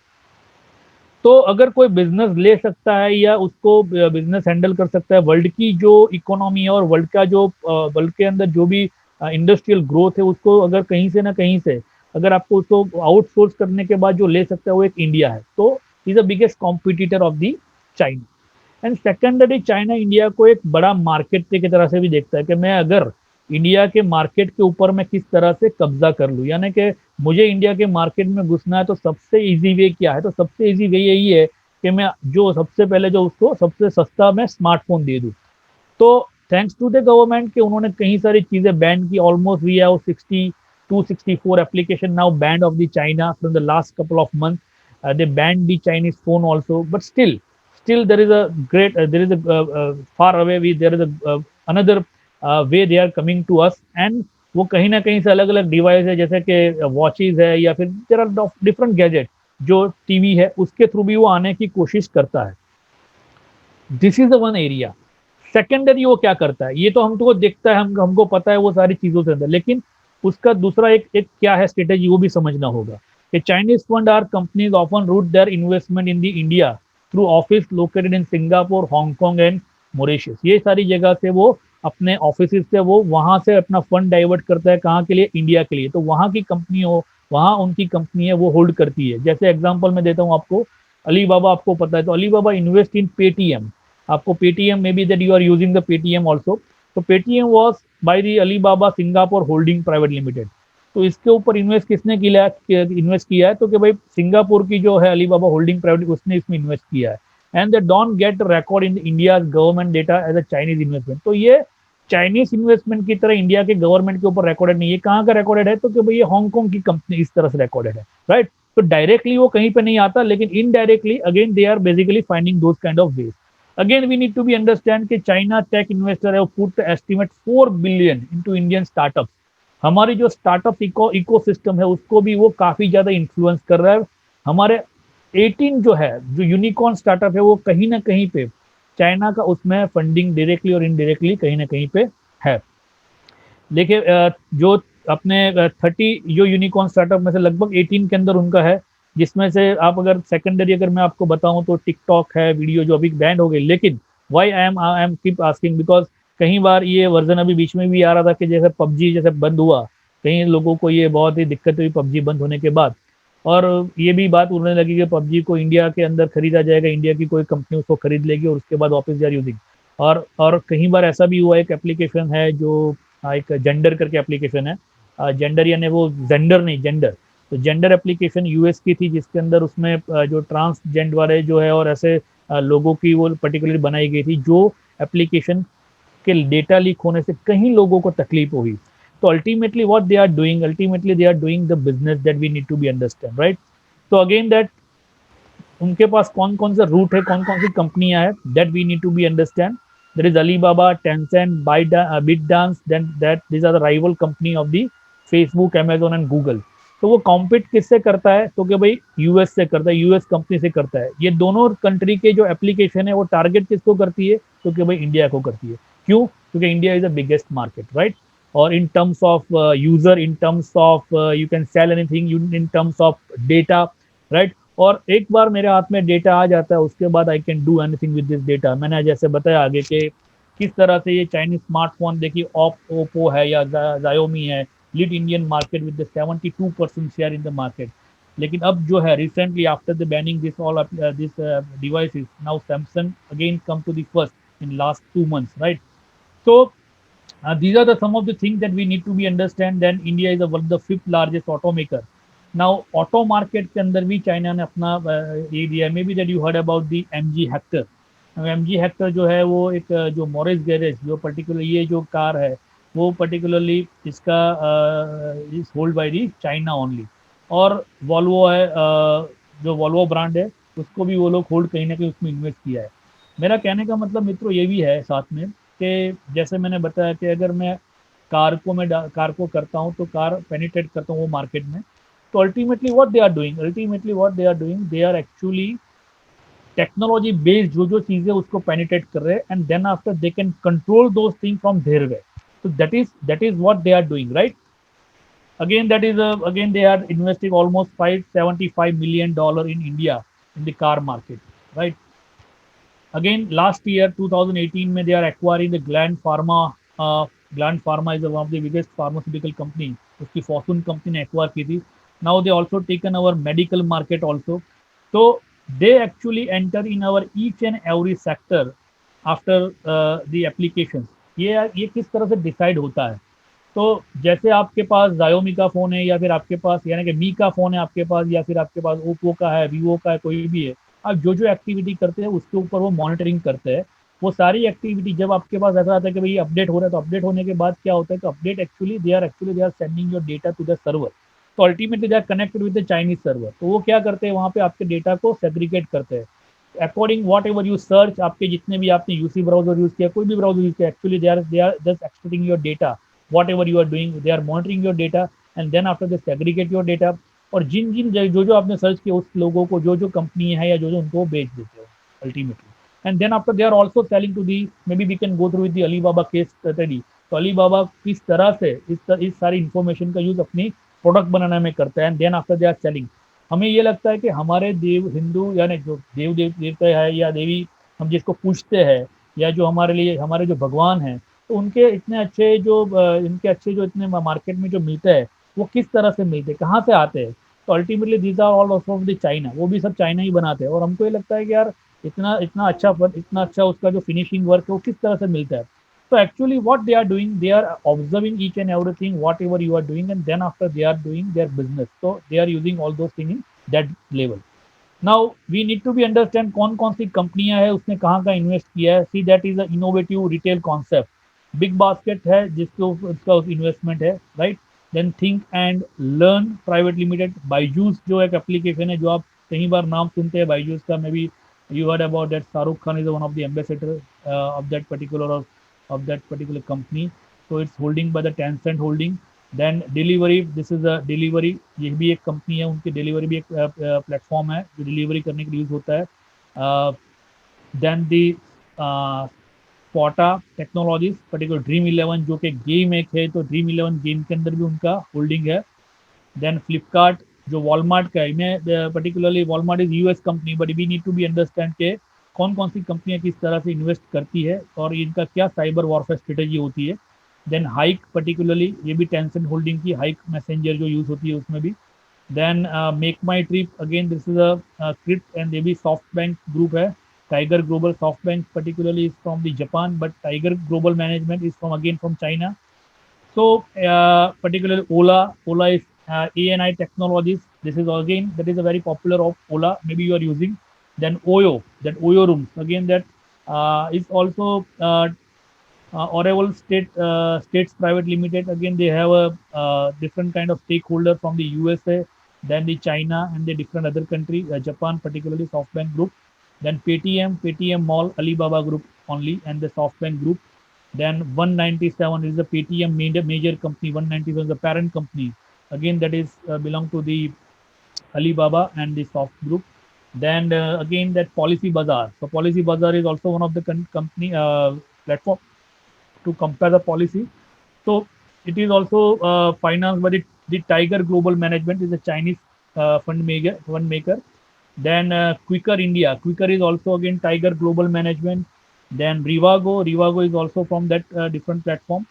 तो अगर कोई बिजनेस ले सकता है या उसको बिजनेस हैंडल कर सकता है, वर्ल्ड की जो इकोनॉमी है और वर्ल्ड का जो वर्ल्ड के अंदर जो भी इंडस्ट्रियल ग्रोथ है उसको अगर कहीं से ना कहीं से अगर आपको उसको आउटसोर्स करने के बाद जो ले सकता है वो एक इंडिया है। तो is the biggest competitor of the China. And secondary China India को एक बड़ा मार्केट की तरह से भी देखता है कि मैं अगर इंडिया के मार्केट के ऊपर मैं किस तरह से कब्जा कर लूँ, यानी कि मुझे इंडिया के मार्केट में घुसना है तो सबसे इजी वे क्या है, तो सबसे इजी वे यही है कि मैं जो सबसे पहले जो उसको सबसे सस्ता मैं स्मार्टफोन दे दूँ। तो थैंक्स टू द गवर्नमेंट कि उन्होंने कई सारी चीजें बैन की, almost we have 64 application now banned of the China from the last couple of month. They banned the Chinese phone also, but still there is a great there is a far away we there is a another way they are coming to us। and वो कहीं ना कहीं से अलग अलग डिवाइस है जैसे कि वॉचेज है या फिर देयर आर डिफरेंट गैजेट, जो टीवी है उसके थ्रू भी वो आने की कोशिश करता है। This is the one area. Secondary वो क्या करता है ये तो हमको देखता है, हमको पता है वो सारी चीजों से अंदर, लेकिन उसका दूसरा एक क्या है स्ट्रेटेजी वो भी समझना होगा कि Chinese fund or companies often route their investment in the India through office located in Singapore, Hong Kong and Mauritius. ये सारी जगह से वो अपने ऑफिस से वो वहां से अपना फंड डाइवर्ट करता है, कहाँ के लिए, इंडिया के लिए। तो वहां की कंपनी हो, वहां उनकी कंपनी है वो होल्ड करती है। जैसे एग्जांपल मैं देता हूँ आपको, अलीबाबा आपको पता है, तो अलीबाबा इन्वेस्ट इन पेटीएम। आपको पेटीएम में भी that you are using the Paytm also. तो Paytm was by the Alibaba Singapore holding private limited. तो इसके ऊपर इन्वेस्ट किया है तो कि भाई सिंगापुर की जो है अलीबाबा होल्डिंग प्राइवेट उसने इसमें इन्वेस्ट किया है। And they don't get record in India government data as a Chinese investment. तो ये चाइनीज इन्वेस्टमेंट की तरह इंडिया के गवर्नमेंट के ऊपर रिकॉर्डेड नहीं है। कहाँ का रिकॉर्डेड है, तो कि भाई ये हांगकांग की कंपनी इस तरह से रिकॉर्डेड है, राइट। तो डायरेक्टली वो कहीं पे नहीं आता, लेकिन indirectly again they are basically finding those kind of ways. Again, we need to be understand कि China tech investor have put the estimate 4 billion into Indian startups। हमारी जो स्टार्टअप इकोसिस्टम है उसको भी वो काफी ज्यादा इन्फ्लुएंस कर रहा है। हमारे 18 जो है जो यूनिकॉर्न स्टार्टअप है वो कहीं ना कहीं पे चाइना का उसमें फंडिंग डायरेक्टली और इनडायरेक्टली कहीं ना कहीं पे है। देखिए जो अपने 30 जो यूनिकॉर्न स्टार्टअप में से लगभग 18 के अंदर उनका है, जिसमें से आप अगर सेकेंडरी अगर मैं आपको बताऊं तो टिकटॉक है, वीडियो जो अभी बैन हो गई। लेकिन why I am keep asking because कई बार ये वर्जन अभी बीच में भी आ रहा था कि जैसे पबजी जैसे बंद हुआ कई लोगों को ये बहुत ही दिक्कत हुई पबजी बंद होने के बाद, और ये भी बात उड़ने लगी कि पबजी को इंडिया के अंदर खरीदा जाएगा, इंडिया की कोई कंपनी उसको खरीद लेगी और उसके बाद वापस दे आर यूजिंग। और कई बार ऐसा भी हुआ, एक एप्लीकेशन है जो एक जेंडर करके एप्लीकेशन है, जेंडर यानी वो जेंडर नहीं, जेंडर। तो जेंडर एप्लीकेशन यूएस की थी, जिसके अंदर उसमें जो ट्रांसजेंडर वाले जो है और ऐसे लोगों की वो पर्टिकुलर बनाई गई थी, जो एप्लीकेशन के डेटा लीक होने से कहीं लोगों को तकलीफ हुई। तो ultimately they are doing the business that we need to be understand, right? तो अगेन दैट उनके पास कौन कौन सा रूट है, कौन कौन सी कंपनियां हैं, that we need to be understand. There is Alibaba, Tencent, ByteDance, then that these are the rival company of the Facebook, Amazon and Google. तो वो कॉम्पिट किससे करता है? तो कि भाई यूएस से करता है, यूएस कंपनी से करता है। ये दोनों कंट्री के जो एप्लीकेशन है वो टारगेट किसको करती है? तो कि भाई इंडिया को करती है। क्यों? क्योंकि India is the biggest market, right? और in terms of user, in terms of you can sell anything, in terms of data, right? और एक बार मेरे हाथ में डेटा आ जाता है, उसके बाद I can do anything with this data. मैंने जैसे बताया आगे कि किस तरह से ये चाइनीज स्मार्टफोन, देखिए ओप्पो है या जायोमी है, lead Indian market with 72% share in the market. लेकिन अब जो है recently after the banning this all this devices, now Samsung again come to the first in last 2 months, right? So these are the some of the things that we need to be understand. Then India is one of the fifth largest automaker. Now auto market के अंदर भी चाइना ने अपना ये दिया। May be that you heard about the MG Hector. MG Hector जो है वो एक जो मॉरिस गैरेज, जो पर्टिकुलर ये जो कार है वो पर्टिकुलरली इसका is hold by the China only. और वॉल्वो है, जो वॉल्वो ब्रांड है उसको भी वो लोग होल्ड कहीं ना कहीं उसमें इन्वेस्ट किया है। मेरा कहने का मतलब मित्रों ये भी है साथ में कि जैसे मैंने बताया कि अगर मैं कार को करता हूँ, तो कार पेनिट्रेट करता हूँ वो मार्केट में। तो ultimately what they are doing they are actually technology based जो जो चीजें उसको पेनिट्रेट कर रहे हैं, and then after they can control those thing from their way. तो that is what they are doing, right? Again they are investing almost $575 million in India in the car market, right? Again, last year, 2018, में they are acquiring the Gland Pharma. Gland Pharma is one of the biggest pharmaceutical company. उसकी Fortune company ने acquire की थी. Now they also taken our medical market also. So they actually enter in our each and every sector after the applications. ये किस तरह से डिसाइड होता है? तो जैसे आपके पास Xiaomi का फोन है, या फिर आपके पास यानी कि मी का फोन है आपके पास, या फिर आपके पास ओप्पो का है, वीवो का है, कोई भी है, आप जो जो एक्टिविटी करते हैं उसके ऊपर वो मॉनिटरिंग करते हैं। वो सारी एक्टिविटी जब आपके पास ऐसा आता है कि भाई अपडेट हो रहा है, तो अपडेट होने के बाद क्या होता है कि update actually they are sending your data to the server. तो ultimately they are connected with the Chinese server. तो वो क्या करते हैं, वहाँ पे आपके डेटा को सेग्रीगेट करते हैं according what ever you search. आपके जितने भी आपने यूसी ब्राउजर यूज किया, कोई भी ब्राउजर यूज किया, actually they are just extracting your data, whatever you are doing, they are monitoring your data, and then after they segregate your data। और जिन जिन जो जो आपने सर्च किया उस लोगों को, जो जो कंपनी है या जो जो उनको बेच देते हो ultimately. And then after they are also selling to the, may be we can go through with the Alibaba case study. तो अलीबाबा किस तरह से इस सारी इंफॉर्मेशन का यूज अपनी प्रोडक्ट बनाने में करता है, and then after they are selling. हमें ये लगता है कि हमारे देव हिंदू यानी जो देवता है या देवी हम जिसको पूछते हैं, या जो हमारे लिए हमारे जो भगवान हैं, तो उनके इतने अच्छे जो इनके अच्छे जो इतने मार्केट में जो मिलते हैं, वो किस तरह से मिलते हैं, कहाँ से आते हैं? तो ultimately these are all of the China. वो भी सब चाइना ही बनाते हैं। और हमको ये लगता है कि यार इतना अच्छा उसका जो फिनिशिंग वर्क है वो किस तरह से मिलता है? तो actually what they are doing, they are observing each and everything whatever you are doing, and then after they are doing their business. तो they are using all those thing in that level. Now we need to be understand कौन कौन सी कंपनियां है, उसने कहाँ का इन्वेस्ट किया है। See that is a innovative retail concept. Big Basket है जिसके उसका इन्वेस्टमेंट है, right? Then think and learn private limited. Byju's जो एक एप्लीकेशन है, जो आप कई बार नाम सुनते हैं बाईजूस का, may be you heard about that Shahrukh Khan is one of the ambassador of that particular company. So it's holding by the Tencent holding. Then delivery, this is a delivery, ये भी एक कंपनी है, उनकी डिलीवरी भी एक प्लेटफॉर्म है जो डिलीवरी करने के लिए यूज होता है। देन दी पोटा टेक्नोलॉजीज, पर्टिकुलर ड्रीम इलेवन जो कि गेम एक है, तो ड्रीम इलेवन गेम के अंदर भी उनका होल्डिंग है। देन फ्लिपकार्ट जो वॉलमार्ट का है, मैं particularly Walmart is US company, but we need to be understand के कौन कौन सी कंपनियां किस तरह से इन्वेस्ट करती है और इनका क्या साइबर वॉरफेयर स्ट्रेटेजी होती है। देन हाइक पर्टिकुलरली ये भी टेंसेंट होल्डिंग की हाइक मैसेंजर जो यूज होती है उसमें भी। Then Make My Trip again this is a crypt and ये भी सॉफ्ट बैंक ग्रुप है। Tiger Global Soft Bank particularly is from the Japan, but Tiger Global Management is from again from China. So, particularly Ola is ANI Technologies. This is again that is a very popular of Ola. Maybe you are using. Then Oyo, that Oyo Rooms again that is also Oracle States Private Limited. Again, they have a different kind of stakeholder from the USA, then the China and the different other country, Japan, particularly SoftBank Group. Then Paytm Mall, Alibaba Group only, and the SoftBank Group. Then 197 is the Paytm major company. 197 is the parent company. Again, that is belong to the Alibaba and the Soft Group. Then again that Policy Bazaar. So Policy Bazaar is also one of the company platform to compare the policy. So it is also financed by the Tiger Global Management is a Chinese fund maker. Then Quicker India. Quicker is also again Tiger Global Management. Then Rivago is also from that different platform.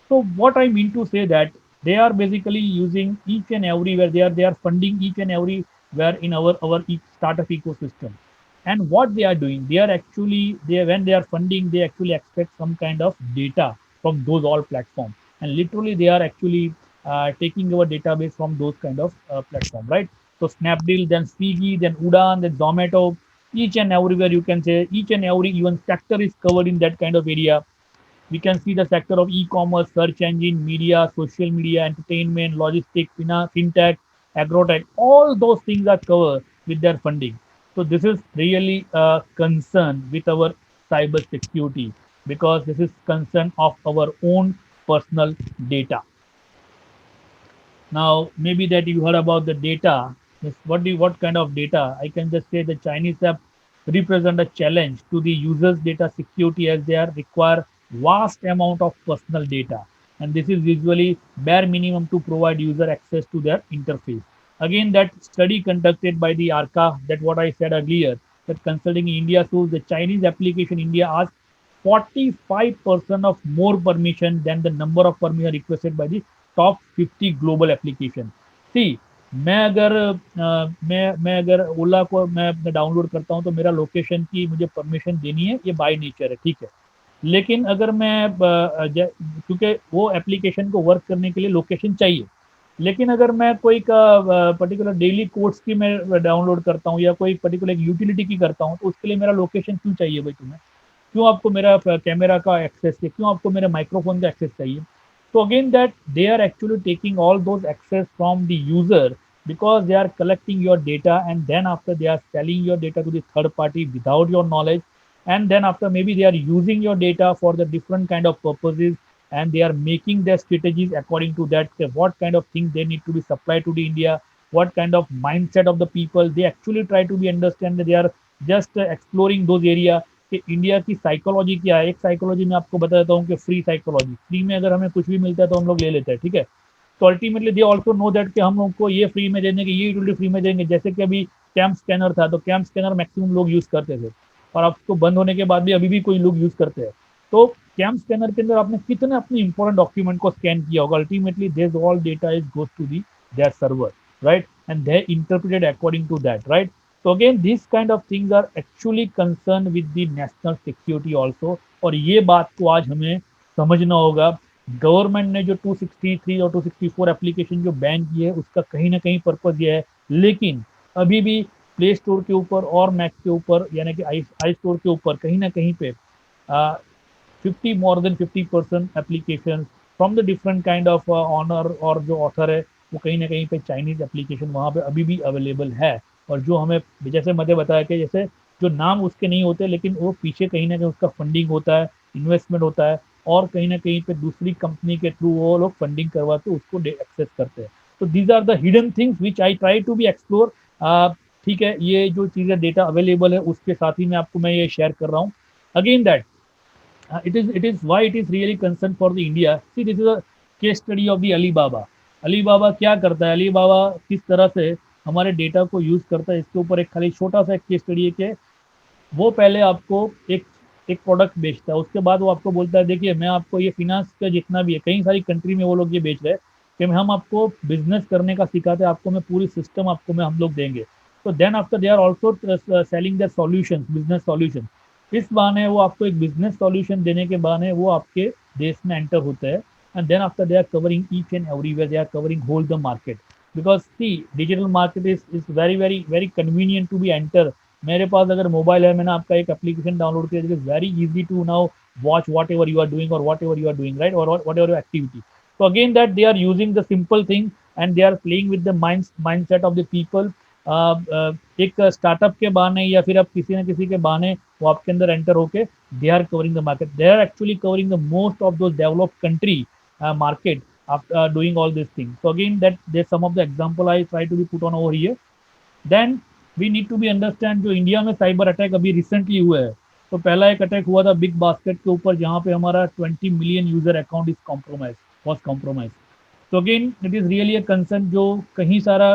So what I mean to say that they are basically using each and everywhere. They are funding each and everywhere in our startup ecosystem. And what they are doing, they are actually they when they are funding, they actually expect some kind of data from those all platforms. And literally they are actually taking our database from those kind of platform, right? So Snapdeal, then Swiggy, then Udan, then Zomato, each and everywhere you can say each and every even sector is covered in that kind of area. We can see the sector of e-commerce, search engine, media, social media, entertainment, logistics, fintech, agrotech. All those things are covered with their funding. So this is really a concern with our cyber security because this is concern of our own personal data. Now, maybe that you heard about the data. What kind of data? I can just say the Chinese have represent a challenge to the users' data security as they are require vast amount of personal data, and this is usually bare minimum to provide user access to their interface. Again, that study conducted by the ARCA, that what I said earlier, that consulting in India shows the Chinese application India asks 45% of more permission than the number of permission requested by the top 50 global application. See मैं अगर ओला को मैं अपने डाउनलोड करता हूँ तो मेरा लोकेशन की मुझे परमिशन देनी है, ये बाय नेचर है, ठीक है। लेकिन अगर मैं क्योंकि वो एप्लीकेशन को वर्क करने के लिए लोकेशन चाहिए, लेकिन अगर मैं कोई का पर्टिकुलर डेली कोड्स की मैं डाउनलोड करता हूँ या कोई पर्टिकुलर यूटिलिटी की करता हूँ तो उसके लिए मेरा लोकेशन क्यों चाहिए भाई तुम्हें? क्यों आपको मेरा कैमरा का एक्सेस चाहिए? क्यों आपको मेरे माइक्रोफोन का एक्सेस चाहिए? So again, that they are actually taking all those access from the user because they are collecting your data and then after they are selling your data to the third party without your knowledge, and then after maybe they are using your data for the different kind of purposes and they are making their strategies according to that. What kind of things they need to be supplied to the India, what kind of mindset of the people they actually try to be understand that they are just exploring those area कि इंडिया की साइकोलॉजी क्या है। एक साइकोलॉजी मैं आपको बता देता हूँ कि फ्री साइकोलॉजी, फ्री में अगर हमें कुछ भी मिलता है तो हम लोग ले लेते हैं, ठीक है। तो ultimately they also know that कि हम लोग को ये फ्री में देंगे, ये यूटिलिटी फ्री में देंगे। जैसे कि अभी कैम्प स्कैनर था तो कैम्प स्कैनर मैक्सिमम लोग यूज करते थे और अब तो बंद होने के बाद भी अभी भी कोई लोग यूज करते हैं। तो कैम्प स्कैनर के अंदर आपने कितने अपने इंपॉर्टेंट डॉक्यूमेंट को स्कैन किया होगा? Ultimately this all data is goes to the their server, right? And they interpreted according to that, right? So again, these kind of things are actually concerned with the national security also. और ये बात को आज हमें समझना होगा। गवर्नमेंट ने जो 263 और 264 एप्लीकेशन जो बैन की है उसका कहीं ना कहीं पर्पज ये है, लेकिन अभी भी प्ले स्टोर के ऊपर और मैक के ऊपर यानी कि आई स्टोर के ऊपर कहीं ना कहीं पे 50% application from the different kind of owner और जो ऑथर है वो कहीं ना कहीं पे चाइनीज एप्लीकेशन वहाँ पे अभी भी अवेलेबल है। और जो हमें जैसे मैंने बताया कि जैसे जो नाम उसके नहीं होते लेकिन वो पीछे कहीं ना कहीं उसका फंडिंग होता है, इन्वेस्टमेंट होता है और कहीं ना कहीं पे दूसरी कंपनी के थ्रू वो लोग फंडिंग करवा के उसको एक्सेस करते हैं। तो these are the hidden things which I try to be explore. ठीक है, ये जो चीज़ें डेटा अवेलेबल है उसके साथ ही मैं आपको मैं ये शेयर कर रहा हूँ। Again that it is why it is really concern for the India. See, this is a case study of the Alibaba. Alibaba क्या करता है, अलीबाबा किस तरह से हमारे डेटा को यूज करता है, इसके ऊपर एक खाली छोटा सा एक केस स्टडी है कि वो पहले आपको एक एक प्रोडक्ट बेचता है, उसके बाद वो आपको बोलता है देखिए मैं आपको ये फिनांस का जितना भी है, कई सारी कंट्री में वो लोग ये बेच रहे हैं कि हम आपको बिजनेस करने का सिखाते हैं, आपको मैं पूरी सिस्टम आपको मैं हम लोग देंगे। तो then after they are also selling the solution, business solution. इस बहाने वो आपको एक बिजनेस सॉल्यूशन देने के बहाने वो आपके देश में एंटर होता है। And then after they are covering each and everywhere, they are covering whole the market. Because see digital market is very very very convenient to be enter. मेरे पास अगर मोबाइल है, मैंने आपका एक एप्लीकेशन डाउनलोड किया, it is very easy to now watch whatever you are doing or whatever you are doing, right? Or whatever your activity. So again, that they are using the simple thing and they are playing with the mindset of the people. एक स्टार्टअप के बहाने या फिर आप किसी न किसी के बहाने वो आपके अंदर एंटर होके they are covering the market, they are actually covering the most of those developed country market after doing all these things. So again, that there's some of the example I try to be put on over here. Then we need to be understand, जो इंडिया में साइबर अटैक अभी रिसेंटली हुआ है, तो पहला एक अटैक हुआ था बिग बास्केट के ऊपर जहां पे हमारा 20 million user account is compromise, was compromise. तो again it is really a concern, जो कहीं सारा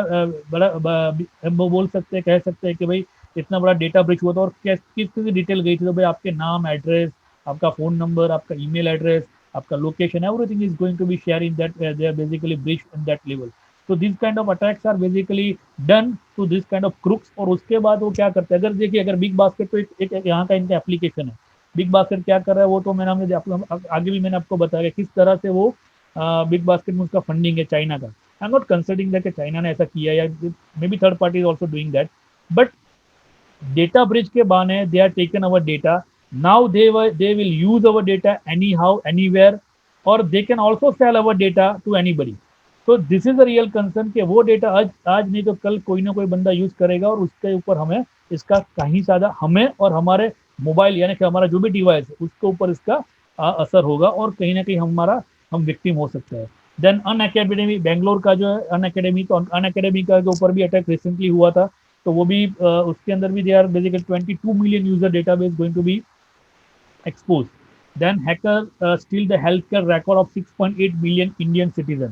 हम वो बोल सकते हैं, कह सकते हैं कि भाई इतना बड़ा डेटा ब्रिच हुआ था, और किस किस डिटेल गई थी, तो भाई आपके नाम, एड्रेस, आपका फोन नंबर, आपका ईमेल एड्रेस, आपका location, everything is going to be share in that, they are basically breach in that level. तो this kind of attacks are basically done to this kind of crooks. और उसके बाद वो क्या करते हैं, अगर देखिए अगर बिग बास्केट तो एक यहाँ का इनका एप्लीकेशन है, बिग बास्केट क्या कर रहा है वो तो मैंने हमने आगे भी मैंने आपको बताया किस तरह से वो बिग बास्केट में उसका फंडिंग है चाइना का। I am not considering that China ने ऐसा किया या maybe third party is also doing that, but data breach के बहाने they are taken our data. Now they will use our data anyhow anywhere, और they can also sell our data to anybody. तो this is a real concern कि वो डेटा आज आज नहीं तो कल कोई ना कोई बंदा यूज करेगा, और उसके ऊपर हमें इसका कहीं ज्यादा हमें और हमारे मोबाइल यानी कि हमारा जो भी डिवाइस है उसके ऊपर इसका असर होगा, और कहीं ना कहीं हमारा हम विक्टिम हो सकते हैं। देन अन अकेडमी बेंगलोर का जो है अन अकेडमी, तो अन अकेडमी का के ऊपर भी अटैक रिसेंटली हुआ था। तो वो भी उसके अंदर भी they are basically 22 million user database going to be exposed. Then hacker steal the healthcare record of 6.8 million Indian citizen.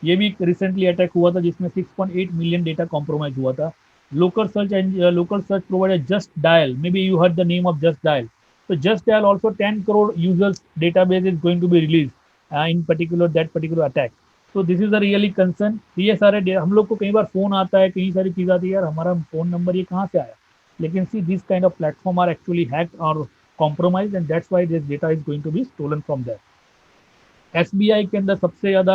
ये भी रिसेंटली अटैक हुआ था जिसमें 6.8 मिलियन डेटा कॉम्प्रोमाइज हुआ था। Local search provider Just Dial, maybe you heard the name of Just Dial. तो Just Dial also 10 crore users database is going to be release in particular that particular attack. तो this is a really concern. ये सारे हम लोग को कई बार फोन आता है, कई सारी चीज आती है, यार हमारा फोन नंबर ये कहाँ से आया, लेकिन see this kind of platform are actually hacked और compromised, and that's why this data is going to be stolen from there. SBI के अंदर सबसे ज्यादा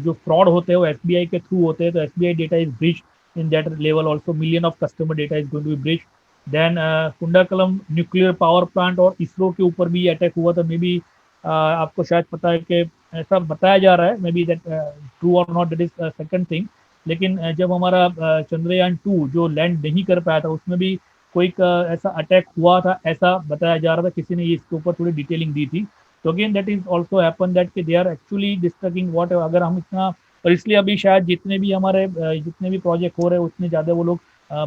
जो फ्रॉड होते हैं वो एसबीआई के थ्रू होते हैं, तो SBI data is breach in that level also, million of customer data is going to be breach. Then Kudankulam nuclear power plant और इसरो के ऊपर भी अटैक हुआ था। मे बी आपको शायद पता है कि ऐसा बताया जा रहा है, मे बी दैट ट्रू और not, that is second thing. लेकिन जब हमारा चंद्रयान 2 जो लैंड नहीं कर पाया था उसमें भी कोई ऐसा अटैक हुआ था, ऐसा बताया जा रहा था, किसी ने ये इसके ऊपर थोड़ी डिटेलिंग दी थी। तो again that is also happen that they are actually distracting what, अगर हम इतना, और इसलिए अभी शायद जितने भी हमारे जितने भी प्रोजेक्ट हो रहे हैं उतने ज़्यादा वो लोग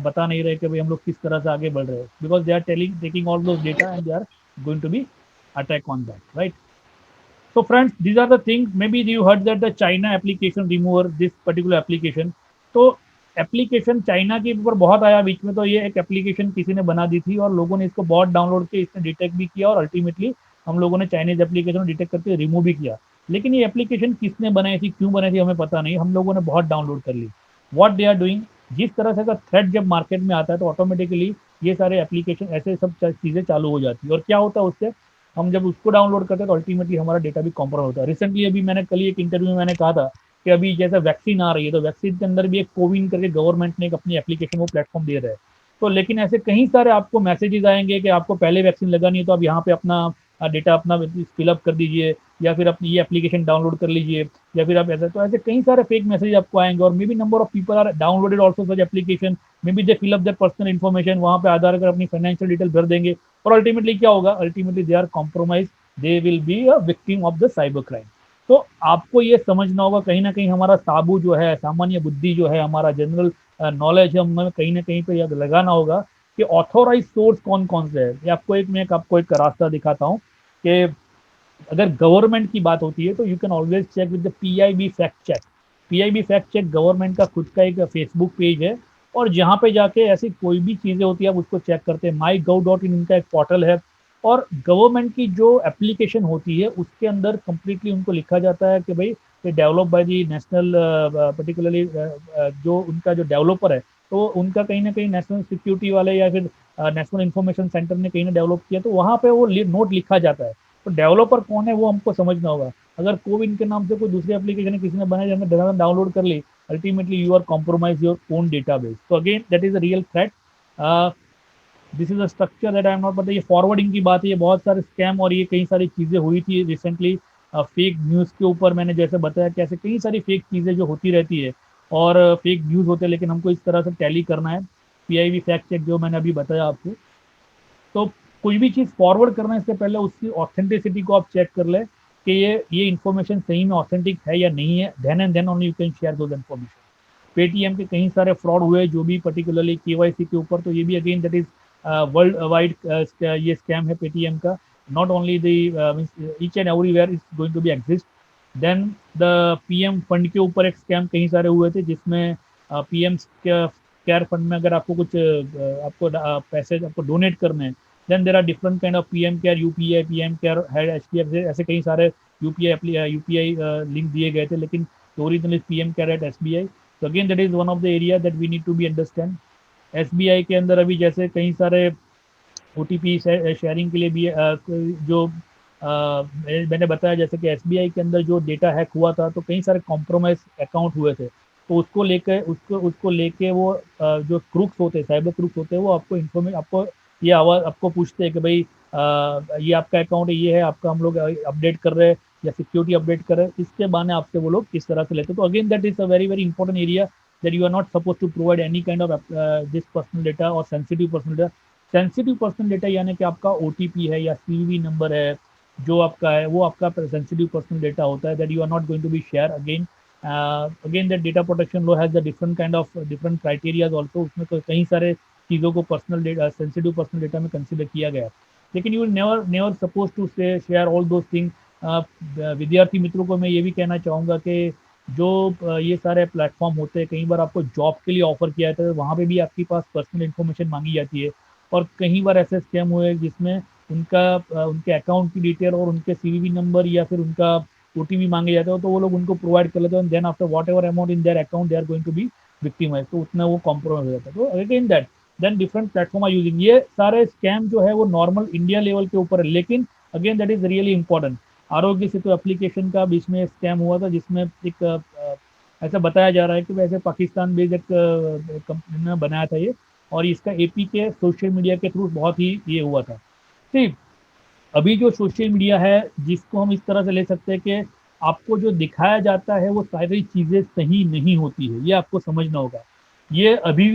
बता नहीं रहे कि भाई हम लोग किस तरह से आगे बढ़ रहे हैं, because they are taking all those data and they are going to be attack on that, right? So friends, these are the things. Maybe you heard that the China application remover, this particular application. तो एप्लीकेशन चाइना के ऊपर बहुत आया बीच में, तो ये एक एप्लीकेशन किसी ने बना दी थी और लोगों ने इसको बहुत डाउनलोड किया, इसने डिटेक्ट भी किया और अल्टीमेटली हम लोगों ने चाइनीज एप्लीकेशन डिटेक्ट करके रिमूव भी किया। लेकिन ये एप्लीकेशन किसने बनाई थी, क्यों बनाई थी, हमें पता नहीं, हम लोगों ने बहुत डाउनलोड कर ली। व्हाट दे आर डूइंग, जिस तरह से का थ्रेट जब मार्केट में आता है तो ऑटोमेटिकली ये सारे एप्लीकेशन ऐसे सब चीजें चालू हो जाती है, और क्या होता है उससे, हम जब उसको डाउनलोड करते हैं तो अल्टीमेटली हमारा डेटा भी कॉम्प्रोमाइज होता है। रिसेंटली अभी मैंने कल एक इंटरव्यू में मैंने कहा था कि अभी जैसे वैक्सीन आ रही है तो वैक्सीन के अंदर भी एक कोविन करके गवर्नमेंट ने एक अपनी एप्लीकेशन वो प्लेटफॉर्म दे रहा है। तो लेकिन ऐसे कई सारे आपको मैसेजेस आएंगे कि आपको पहले वैक्सीन लगानी है तो आप यहाँ पे अपना डेटा अपना फिलअप कर दीजिए, या फिर अपनी ये एप्लीकेशन डाउनलोड कर लीजिए, या फिर आप ऐसे, तो ऐसे कई सारे फेक मैसेज आपको आएंगे। और may be number of people are downloaded also such application, may B they fill up their personal information, वहाँ पे आधार कार्ड अपनी फाइनेंशियल डिटेल भर देंगे, और अल्टीमेटली क्या होगा, ultimately they are compromise, they will be a victim of the cyber crime. तो आपको ये समझना होगा कहीं ना कहीं हमारा साबु जो है, सामान्य बुद्धि जो है, हमारा जनरल नॉलेज हमें कहीं ना कहीं पे याद लगाना होगा कि ऑथोराइज सोर्स कौन कौन से है। ये आपको एक रास्ता दिखाता हूँ कि अगर गवर्नमेंट की बात होती है तो you can always check with the PIB fact check. PIB fact check government का खुद का एक फेसबुक पेज है, और जहाँ पे जाके ऐसी कोई भी चीजें होती है आप उसको चेक करते हैं। माई गव डॉट इन इनका एक पोर्टल है, और गवर्नमेंट की जो एप्लीकेशन होती है उसके अंदर कंप्लीटली उनको लिखा जाता है कि भाई ये develop by the national, particularly जो उनका जो डेवलपर है तो उनका कहीं ना कहीं नेशनल सिक्योरिटी वाले या फिर नेशनल इंफॉर्मेशन सेंटर ने कहीं ना डेवलप किया, तो वहाँ पे वो नोट लिखा जाता है। तो डेवलपर कौन है वो हमको समझना होगा। अगर कोविन के नाम से कोई दूसरी एप्लीकेशन किसी ने बनाई, हमने डाउनलोड कर ली, ultimately you are compromise your own database. तो again that is a real threat. This is a structure that I am not, but ये फॉरवर्डिंग की बात है, ये बहुत सारे स्कैम और ये कई सारी चीजें हुई थी रिसेंटली। फेक न्यूज के ऊपर मैंने जैसे बताया कैसे कई सारी फेक चीजें जो होती रहती है और फेक न्यूज होते हैं, लेकिन हमको इस तरह से टैली करना है। पीआईबी फैक्ट चेक जो मैंने अभी बताया आपको, तो कोई भी चीज फॉरवर्ड करने से पहले उसकी ऑथेंटिसिटी को आप चेक कर ले कि ये इन्फॉर्मेशन सही में ऑथेंटिक है या नहीं है, then and then only you can share those information. Paytm के कई सारे फ्रॉड हुए जो भी पर्टिकुलरली केवाईसी के ऊपर, तो ये भी again that is world wide ये स्कैम है पेटीएम का। Not only the each and everywhere is going to be exist. Then the PM fund के ऊपर एक स्कैम कई सारे हुए थे जिसमें पीएम केयर फंड में अगर आपको कुछ आपको पैसे आपको डोनेट करने हैं, then there are different kind of PM care UPI, PM care है एचडीएफसी, ऐसे कई सारे यूपीआई लिंक दिए गए थे, लेकिन original is PM care at SBI. तो again that is one of the area that we need to be understand. SBI के अंदर अभी जैसे कई सारे ओटीपी शेयरिंग के लिए भी जो मैंने बताया जैसे कि एसबीआई के अंदर जो डेटा हैक हुआ था, तो कई सारे कॉम्प्रोमाइज अकाउंट हुए थे। तो उसको लेके वो जो क्रूक्स होते हैं, साइबर क्रूक्स होते हैं, वो आपको इन्फॉर्मेशन आपको ये आवाज आपको पूछते हैं कि भाई ये आपका अकाउंट है, ये है आपका, हम लोग अपडेट कर रहे हैं या सिक्योरिटी अपडेट कर रहे हैं, इसके बहाने आपसे वो लोग किस तरह से लेते हैं। तो again that is a very very important area that you are not suppose to provide any kind of this personal data और sensitive personal data. Sensitive personal data यानी कि आपका ओटीपी है या सीवीवी नंबर है जो आपका है, वो आपका सेंसिटिव पर्सनल डेटा होता है that you are not going to be share again. Again that data protection law has the different kind of different criterias also, उसमें कई सारे चीज़ों को personal data sensitive personal data में कंसिडर किया गया है। लेकिन you never never suppose to say share all those thing. विद्यार्थी मित्रों को मैं ये भी कहना चाहूँगा कि जो ये सारे प्लेटफॉर्म होते हैं, कई बार आपको जॉब के लिए ऑफर किया जाता है, वहाँ पे भी आपके पास पर्सनल इन्फॉर्मेशन मांगी जाती है। और कई बार ऐसे स्कैम हुए जिसमें उनके अकाउंट की डिटेल और उनके सीवीवी नंबर या फिर उनका ओटीपी मांगे जाते हो, तो वो लोग उनको प्रोवाइड कर लेते हैं, then after whatever amount in their account they are going to be victimize, तो उसमें वो कॉम्प्रोमाइज हो जाता है। तो again that then different platform are using, ये सारे स्कैम जो है वो नॉर्मल इंडिया लेवल के ऊपर है, लेकिन again that is really important. Aarogya Setu application का बीच में स्कैम हुआ था जिसमें एक ऐसा बताया जा रहा है कि वैसे पाकिस्तान बेस्ड एक कंपनी ने बनाया था ये, और इसका एपी के सोशल मीडिया के थ्रू बहुत ही ये हुआ था। ठीक, अभी जो सोशल मीडिया है जिसको हम इस तरह से ले सकते हैं कि आपको जो दिखाया जाता है वो सारी चीजें सही नहीं होती है, ये आपको समझना होगा। ये अभी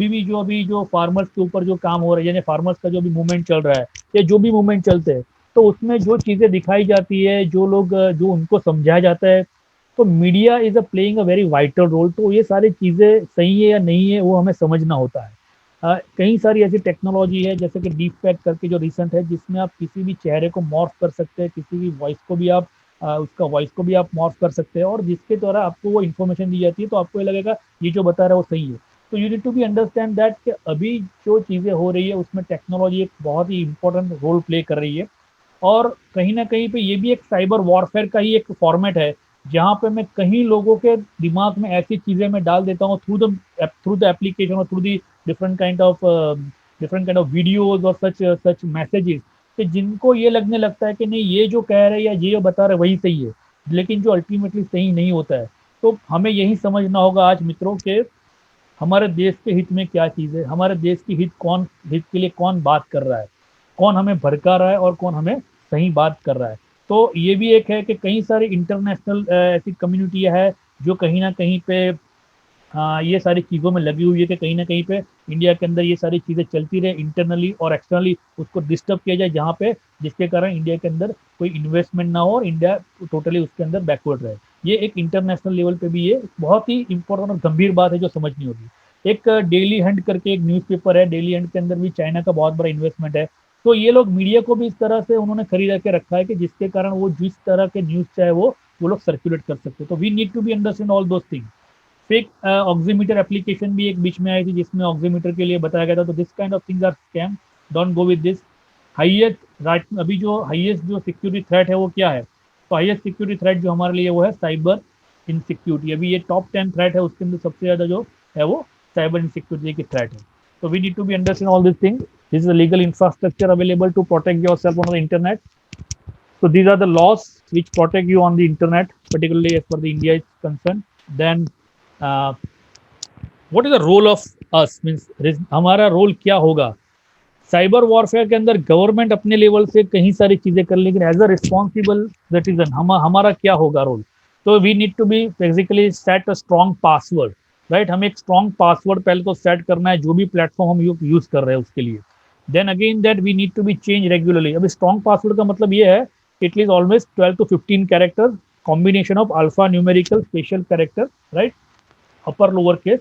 भी जो फार्मर्स के ऊपर जो काम हो रहा है, यानी फार्मर्स का जो भी मूवमेंट चल रहा है या जो भी मूवमेंट चलते हैं, तो उसमें जो चीजें दिखाई जाती है, जो लोग जो उनको समझाया जाता है, तो media is a playing a very vital role. तो ये सारी चीजें सही है या नहीं है वो हमें समझना होता है। कई सारी ऐसी टेक्नोलॉजी है जैसे कि डीप फैक करके जो रिसेंट है, जिसमें आप किसी भी चेहरे को मॉर्फ कर सकते हैं, किसी भी वॉइस को भी आप उसका वॉइस को भी आप मॉर्फ कर सकते हैं, और जिसके द्वारा आपको वो इन्फॉर्मेशन दी जाती है, तो आपको ये लगेगा ये जो बता रहा है वो सही है। तो you need to be understand that कि अभी जो चीज़ें हो रही है उसमें टेक्नोलॉजी एक बहुत ही इंपॉर्टेंट रोल प्ले कर रही है। और कहीं ना कहीं पे ये भी एक साइबर वॉरफेयर का ही एक फॉर्मेट है, जहाँ पे मैं कहीं लोगों के दिमाग में ऐसी चीजें मैं डाल देता हूँ थ्रू द एप्लीकेशन और through the different kind of videos और सच सच मैसेजेस, कि जिनको ये लगने लगता है कि नहीं ये जो कह रहे हैं या ये जो बता रहे वही सही है, लेकिन जो अल्टीमेटली सही नहीं होता है। तो हमें यही समझना होगा आज मित्रों के हमारे देश के हित में क्या चीज है, हमारे देश की हित के लिए कौन बात कर रहा है, कौन हमें भड़का रहा है और कौन हमें सही बात कर रहा है। तो ये भी एक है कि कई सारी इंटरनेशनल ऐसी कम्युनिटी है जो कहीं ना कहीं पे ये सारी चीज़ों में लगी हुई है कि कहीं ना कहीं पे इंडिया के अंदर ये सारी चीज़ें चलती रहे, इंटरनली और एक्सटर्नली उसको डिस्टर्ब किया जाए, जहाँ पे जिसके कारण इंडिया के अंदर कोई इन्वेस्टमेंट ना हो और इंडिया टोटली उसके अंदर बैकवर्ड रहे। ये एक इंटरनेशनल लेवल पे भी ये बहुत ही इंपॉर्टेंट और गंभीर बात है जो समझनी होगी। एक डेली हंट करके एक न्यूज़पेपर है, डेली हंट के अंदर भी चाइना का बहुत बड़ा इन्वेस्टमेंट है। तो ये लोग मीडिया को भी इस तरह से उन्होंने खरीद के रखा है कि जिसके कारण वो जिस तरह के न्यूज़ चाहे वो लोग सर्कुलेट कर सकते हैं। तो we need to be understand all those things. Fake oximeter application भी एक बीच में आई थी जिसमें ऑक्सीमीटर के लिए बताया गया था, तो this kind of things are scam, don't go with this. Highest right अभी जो हाईएस्ट जो सिक्योरिटी थ्रेट है वो क्या है? तो हाईएस्ट सिक्योरिटी थ्रेट जो हमारे लिए वो है साइबर इनसिक्योरिटी। अभी ये टॉप 10 थ्रेट है, उसके अंदर सबसे ज्यादा जो है वो साइबर इनसिक्योरिटी की थ्रेट है। तो we need to be understand all this thing. This is a legal infrastructure available to protect yourself on the internet. So these are the laws which protect you on the internet, particularly as far the India is concerned. Then uh, what is the role of us? Means हमारा रोल क्या होगा? साइबर वॉरफेयर के अंदर गवर्नमेंट अपने लेवल से कहीं सारी चीजें कर, लेकिन एज अ रिस्पॉन्सिबल सिटीजन हमारा क्या होगा रोल? तो we need to be basically set a strong password, right? हमें एक स्ट्रॉन्ग पासवर्ड पहले तो सेट करना है जो भी प्लेटफॉर्म हम यूज कर रहे हैं उसके लिए. Then again that we need to be change regularly. अभी स्ट्रॉन्ग पासवर्ड का मतलब ये है it is always 12 to 15 character combination of alpha numerical special character, right? Upper lower case.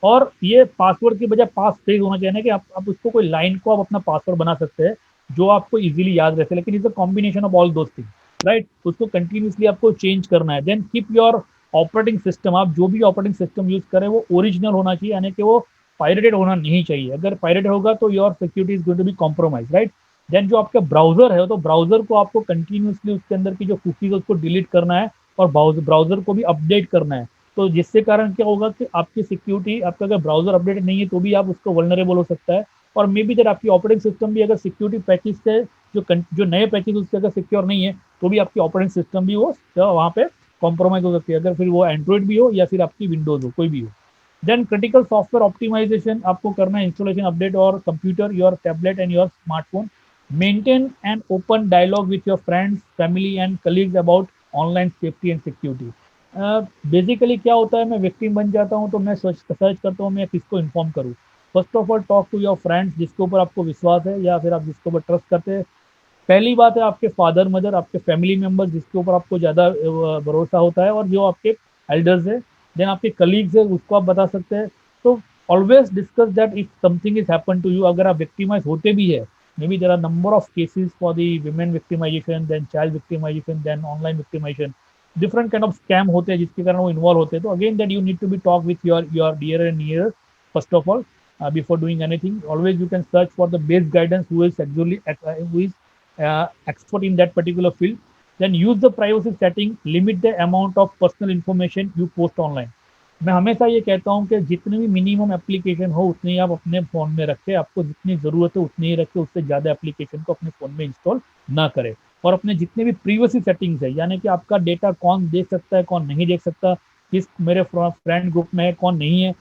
और ये पासवर्ड की बजाय पास फ्रेज होना चाहिए ना कि आप उसको कोई लाइन को आप अपना पासवर्ड बना सकते हैं जो आपको इजीली याद रहते, लेकिन is a combination of all those thing, right? उसको कंटिन्यूसली आपको चेंज करना है. Then keep your operating system, आप जो भी ऑपरेटिंग सिस्टम यूज करें वो ओरिजिनल होना चाहिए, यानी कि वो पायरेटेड होना नहीं चाहिए. अगर पायरेटेड होगा तो your security is going to be compromise, right? Then जो आपका ब्राउजर है तो ब्राउजर को आपको कंटिन्यूसली उसके अंदर की जो कुकीज उसको डिलीट करना है और ब्राउजर को भी अपडेट करना है. तो जिससे कारण क्या होगा कि आपकी सिक्योरिटी, आपका अगर ब्राउजर अपडेट नहीं है तो भी आप उसको वल्नरेबल हो सकता है. और मे बी जब आपकी ऑपरेटिंग सिस्टम भी अगर सिक्योरिटी पैकेज से जो नए पैकेज उससे अगर सिक्योर नहीं है तो भी आपकी ऑपरेटिंग सिस्टम भी वो वहाँ पे कॉम्प्रोमाइज हो सकती है, अगर फिर वो एंड्रॉइड भी हो या फिर आपकी विंडोज हो, कोई भी हो. देन क्रिटिकल सॉफ्टवेयर ऑप्टिमाइजेशन आपको करना है, इंस्टॉलेशन अपडेट और computer, your tablet and your smartphone. Maintain an open dialogue with your friends, family and colleagues about online safety and security. Basically क्या होता है, मैं विक्टिम बन जाता हूँ तो मैं सर्च करता हूँ मैं किसको इन्फॉर्म करूँ. First of all talk to your friends जिसके ऊपर आपको विश्वास है या फिर आप जिसके ऊपर ट्रस्ट करते हैं. पहली बात है आपके फादर मदर, आपके फैमिली मेंबर्स जिसके ऊपर आपको ज़्यादा भरोसा होता है, और जो आपके एल्डर्स है. देन आपके कलीग्स है उसको आप बता सकते हैं. तो always discuss that if something is happen to you, अगर आप विक्टिमाइज होते भी है. May be there are number of cases for the women victimization, then child victimization, then online victimization. Different kind of scam होते हैं जिसके कारण वो इन्वॉल्व होते हैं. तो again that you need to be talk with your dear and near. First of all before doing anything, always you can search for the base guidance who is actually who is expert in that particular field. Then use the privacy setting, limit the amount of personal information you post online. मैं हमेशा ये कहता हूँ कि जितने भी मिनिमम एप्लीकेशन हो उतने ही आप अपने फ़ोन में रखें. आपको जितनी ज़रूरत है उतनी ही रखें, उससे ज़्यादा एप्लीकेशन को अपने फ़ोन में इंस्टॉल ना करें. और अपने जितने भी प्रीवेसी सेटिंग्स है, यानी कि आपका डेटा कौन देख सकता है कौन नहीं देख सकता, किस मेरे फ्रेंड ग्रुप में है कौन नहीं है,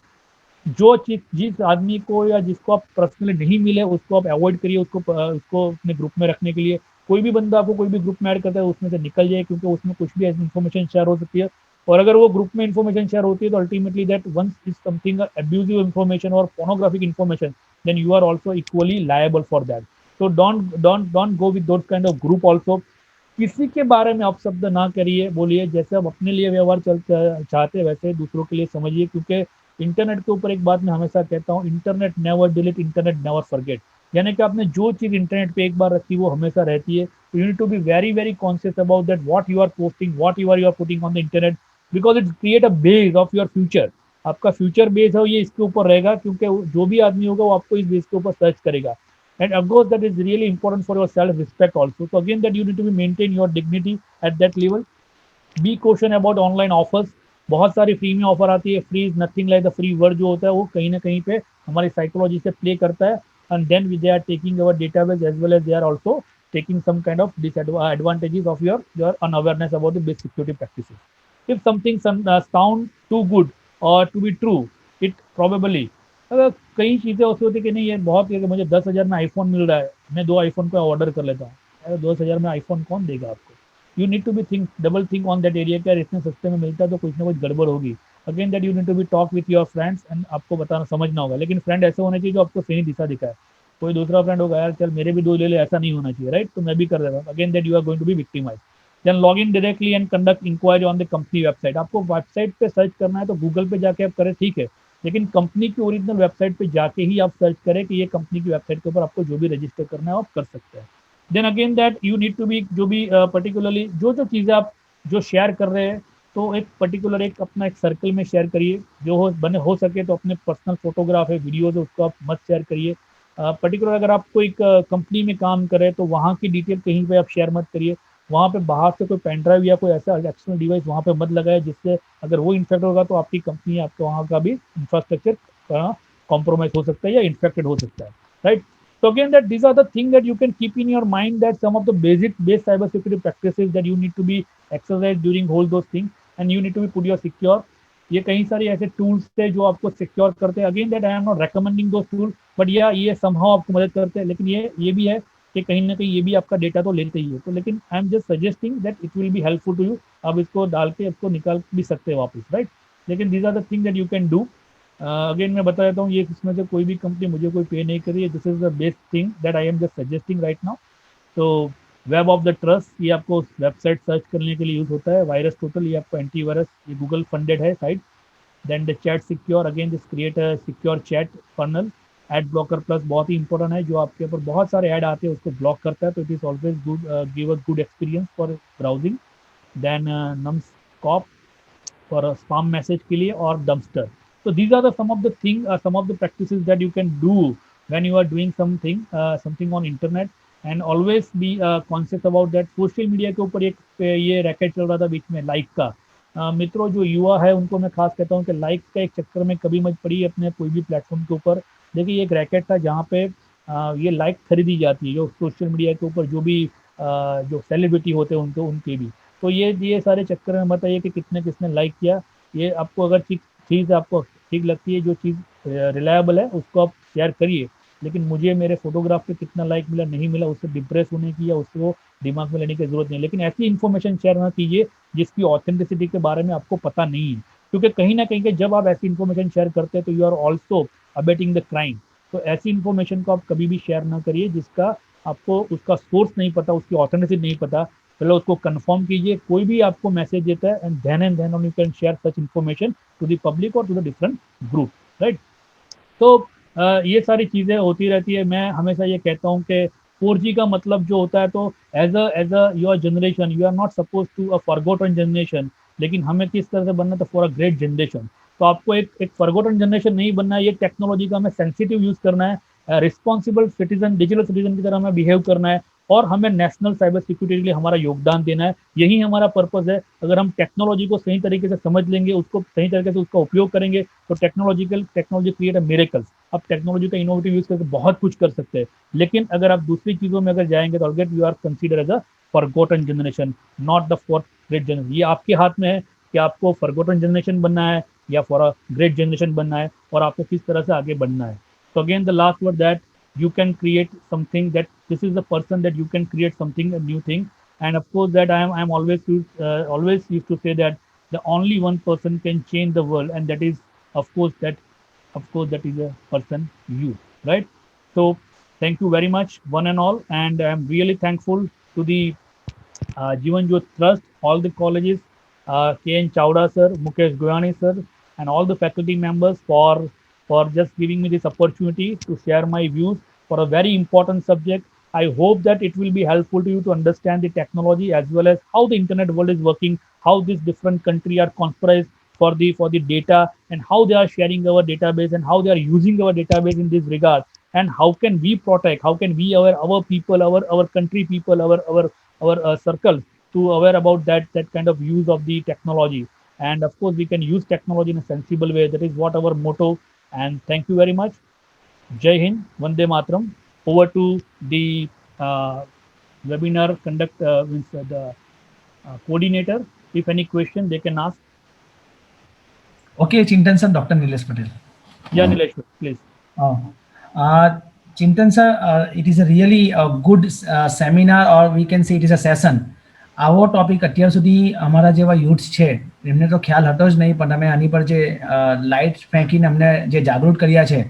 जो चीज जिस आदमी को या जिसको आप पर्सनली नहीं मिले उसको आप अवॉइड करिए. उसको अपने ग्रुप में रखने के लिए कोई भी बंदा आपको कोई भी ग्रुप में ऐड करता है उसमें से निकल जाए, क्योंकि उसमें कुछ भी ऐसी इन्फॉर्मेशन शेयर हो सकती है. और अगर वो ग्रुप में इन्फॉर्मेशन शेयर होती है तो ultimately that once is something abusive information और pornographic information, then you are also equally liable for that. तो don't go with those kind of group also. किसी के बारे में आप शब्द ना करिए, बोलिए. जैसे आप अपने लिए व्यवहार चाहते हैं वैसे दूसरों के लिए समझिए, क्योंकि इंटरनेट के ऊपर एक बात मैं हमेशा कहता हूँ, internet never delete, internet never forget. यानी कि आपने जो चीज इंटरनेट पे एक बार रखी वो हमेशा रहती है. तो you need to be very very conscious about that what you are posting, what you are putting on the internet, because it create a base of your future. आपका फ्यूचर बेस है ये इसके ऊपर रहेगा, क्योंकि जो भी आदमी होगा वो आपको इस बेस के ऊपर सर्च करेगा. And of course, that is really important for your self-respect also. So again, that you need to be maintain your dignity at that level. Be question about online offers. बहुत सारी फ्री में ऑफर आती है. Free is nothing like the free word जो होता है वो कहीं ना कहीं पे हमारी साइकोलॉजी से प्ले करता है. And then they are taking our database as well as they are also taking some kind of disadvantages of your unawareness about the basic security practices. If something sound too good or to be true, it probably. अगर कई चीज़ें ऐसी होती कि नहीं ये बहुत है कि मुझे 10,000 में आईफोन मिल रहा है, मैं 2 आईफोन को ऑर्डर कर लेता हूँ. अरे 10,000 में आईफोन कौन देगा आपको? You need to be think double think on that area कि यार इतने सस्ते में मिलता है तो कुछ ना कुछ गड़बड़ होगी. Again that you need to be talk with your friends and आपको बताना समझना होगा, लेकिन फ्रेंड ऐसे होने चाहिए जो आपको सही दिशा दिखाए. कोई दूसरा फ्रेंड होगा यार चल मेरे भी 2 ले ले, ऐसा नहीं होना चाहिए, राइट? तो मैं भी कर देता हूँ. Again that you are going to be victimize. Then log in directly and conduct inquiry on the company website. आपको वेबसाइट पे सर्च करना है तो गूगल पे जाके आप करें, ठीक है, लेकिन कंपनी की ओरिजिनल वेबसाइट पे जाके ही आप सर्च करें कि ये कंपनी की वेबसाइट के ऊपर आपको जो भी रजिस्टर करना है आप कर सकते हैं. Then again that you need to be जो भी पर्टिकुलरली जो चीज़ें आप जो शेयर कर रहे हैं तो एक पर्टिकुलर एक अपना एक सर्कल में शेयर करिए. जो हो सके तो अपने पर्सनल फोटोग्राफ है वीडियोज है उसको आप मत शेयर करिए. पर्टिकुलर अगर आप कोई कंपनी में काम करें तो वहाँ की डिटेल कहीं पे आप शेयर मत करिए, वहाँ पे बाहर से कोई पेन ड्राइव या कोई ऐसा एक्सटर्नल डिवाइस वहाँ पे मत लगाए जिससे अगर वो इन्फेक्ट होगा तो आपकी कंपनी आपके वहाँ का भी इंफ्रास्ट्रक्चर कॉम्प्रोमाइज हो सकता है या इन्फेक्टेड हो सकता है, right? So again, that these are the things that you can keep in your mind, that some of the base cyber security practices that you need to be exercised during whole those things, and you need to be put your secure. ये कई सारे ऐसे टूल्स थे जो आपको सिक्योर करते हैं, again that I am not recommending those tool, but या ये समहाउ आपको मदद करते हैं, लेकिन ये भी है कि कहीं ना कहीं ये भी आपका डेटा तो लेते ही है, तो लेकिन I am just suggesting that it will be helpful to you, आप इसको डाल के इसको निकाल भी सकते हैं वापस, राइट? लेकिन these are the thing that you can do. अगेन मैं बता देता हूँ, ये इसमें से कोई भी कंपनी मुझे कोई पे नहीं कर रही है, this is the best thing that I am just suggesting right now. तो वेब ऑफ द ट्रस्ट ये आपको वेबसाइट सर्च करने के लिए यूज होता है, वायरस टोटल ये आपको एंटीवायरस, ये गूगल फंडेड है site. Then the chat secure, again this create a secure chat funnel. Ad blocker plus बहुत ही इंपॉर्टेंट है, जो आपके ऊपर बहुत सारे ऐड आते हैं उसको ब्लॉक करता है, तो it is always good, give us good experience for browsing. Then नम्सकॉप फॉर स्पैम मैसेज के लिए, और dumpster. So these are the some of the thing, some of the practices that you can do when you are doing something on internet, and always be conscious about that। Social media के ऊपर एक ये रैकेट चल रहा था बीच में लाइक का। मित्रों जो युवा है उनको मैं खास कहता हूँ कि लाइक का एक चक्कर में कभी मत पड़िए अपने कोई भी प्लेटफॉर्म के ऊपर। देखिए ये एक रैकेट था जहाँ पे ये लाइक खरीदी जाती है, जो सोशल मीडिया के ऊपर जो भी जो सेलिब्रिटी होते हैं उनको, उनके भी। तो ये सारे चक्कर में मत आइए कि कितने किसने लाइक किया। ये आपको अगर चीज़ आपको ठीक लगती है, जो चीज़ रिलायबल है उसको आप शेयर करिए, लेकिन मुझे मेरे फोटोग्राफ पे कितना लाइक मिला नहीं मिला उससे डिप्रेस होने की या उसको दिमाग में लेने की जरूरत नहीं। लेकिन ऐसी इन्फॉर्मेशन शेयर ना कीजिए जिसकी ऑथेंटिसिटी के बारे में आपको पता नहीं है, क्योंकि कहीं ना कहीं जब आप ऐसी इन्फॉर्मेशन शेयर करते हैं तो you are also abetting the crime. तो ऐसी इन्फॉर्मेशन को आप कभी भी शेयर ना करिए जिसका आपको उसका सोर्स नहीं पता, उसकी ऑथेंटिसिटी नहीं पता। पहले उसको कंफर्म कीजिए, कोई भी आपको मैसेज देता है, and then you can share such information to the public और to the different group, right? तो ये सारी चीज़ें होती रहती है। मैं हमेशा ये कहता हूँ कि 4G का मतलब जो होता है, तो as a your generation you are not suppose to a forgotten generation, लेकिन हमें किस तरह से बनना है, तो फॉर अ ग्रेट जनरेशन। तो आपको एक फॉरगॉटन जनरेशन नहीं बनना है, ये टेक्नोलॉजी का हमें सेंसिटिव यूज करना है, रिस्पॉन्सिबल सिटीजन, डिजिटल सिटीजन की तरह हमें बिहेव करना है, और हमें नेशनल साइबर सिक्योरिटी के लिए हमारा योगदान देना है। यही हमारा पर्पज है। अगर हम टेक्नोलॉजी को सही तरीके से समझ लेंगे, उसको सही तरीके से उसका उपयोग करेंगे, तो टेक्नोलॉजी क्रिएट अ मिरेकल्स। आप टेक्नोलॉजी का इनोवेटिव यूज करके बहुत कुछ कर सकते हैं, लेकिन अगर आप दूसरी चीजों में अगर जाएंगे तो get you are consider as a forgotten generation, not the fourth great generation. ये आपके हाथ में है कि आपको फॉरगॉटन जनरेशन बनना है या फॉर अ ग्रेट जनरेशन बनना है, और आपको किस तरह से आगे बढ़ना है। तो again the last word that you can create something, that this is the person that you can create something, a new thing. And of course that I'm always used to say that the only one person can change the world, and that is of course that is a person, you, right? So thank you very much one and all, and I'm really thankful to the Jivan Jyot Trust, all the colleges, K.N. Chawda sir, Mukesh Goyani sir, and all the faculty members for just giving me this opportunity to share my views for a very important subject. I hope that it will be helpful to you to understand the technology as well as how the internet world is working, how these different countries are conspiring for the data, and how they are sharing our database and how they are using our database in this regard, and how can we protect, how can we our people, our country people, our circle, to aware about that kind of use of the technology. And of course we can use technology in a sensible way. That is what our motto. And thank you very much. Jai Hind, Vande Matram. Over to the uh, webinar conduct means the coordinator. If any question they can ask. Okay, Chintan sir, Dr. Nilesh Patel. Yeah, Nilesh, please. Oh, Chintan sir, it is a really a good seminar, or we can say it is a session. આવો ટોપિક અત્યાર સુધી અમારા જેવા યુથ્સ છે એમને તો ખ્યાલ હતો જ નહીં, પણ તમે આની પર જે લાઇટ ફેંકીને અમને જે જાગૃત કર્યા છે,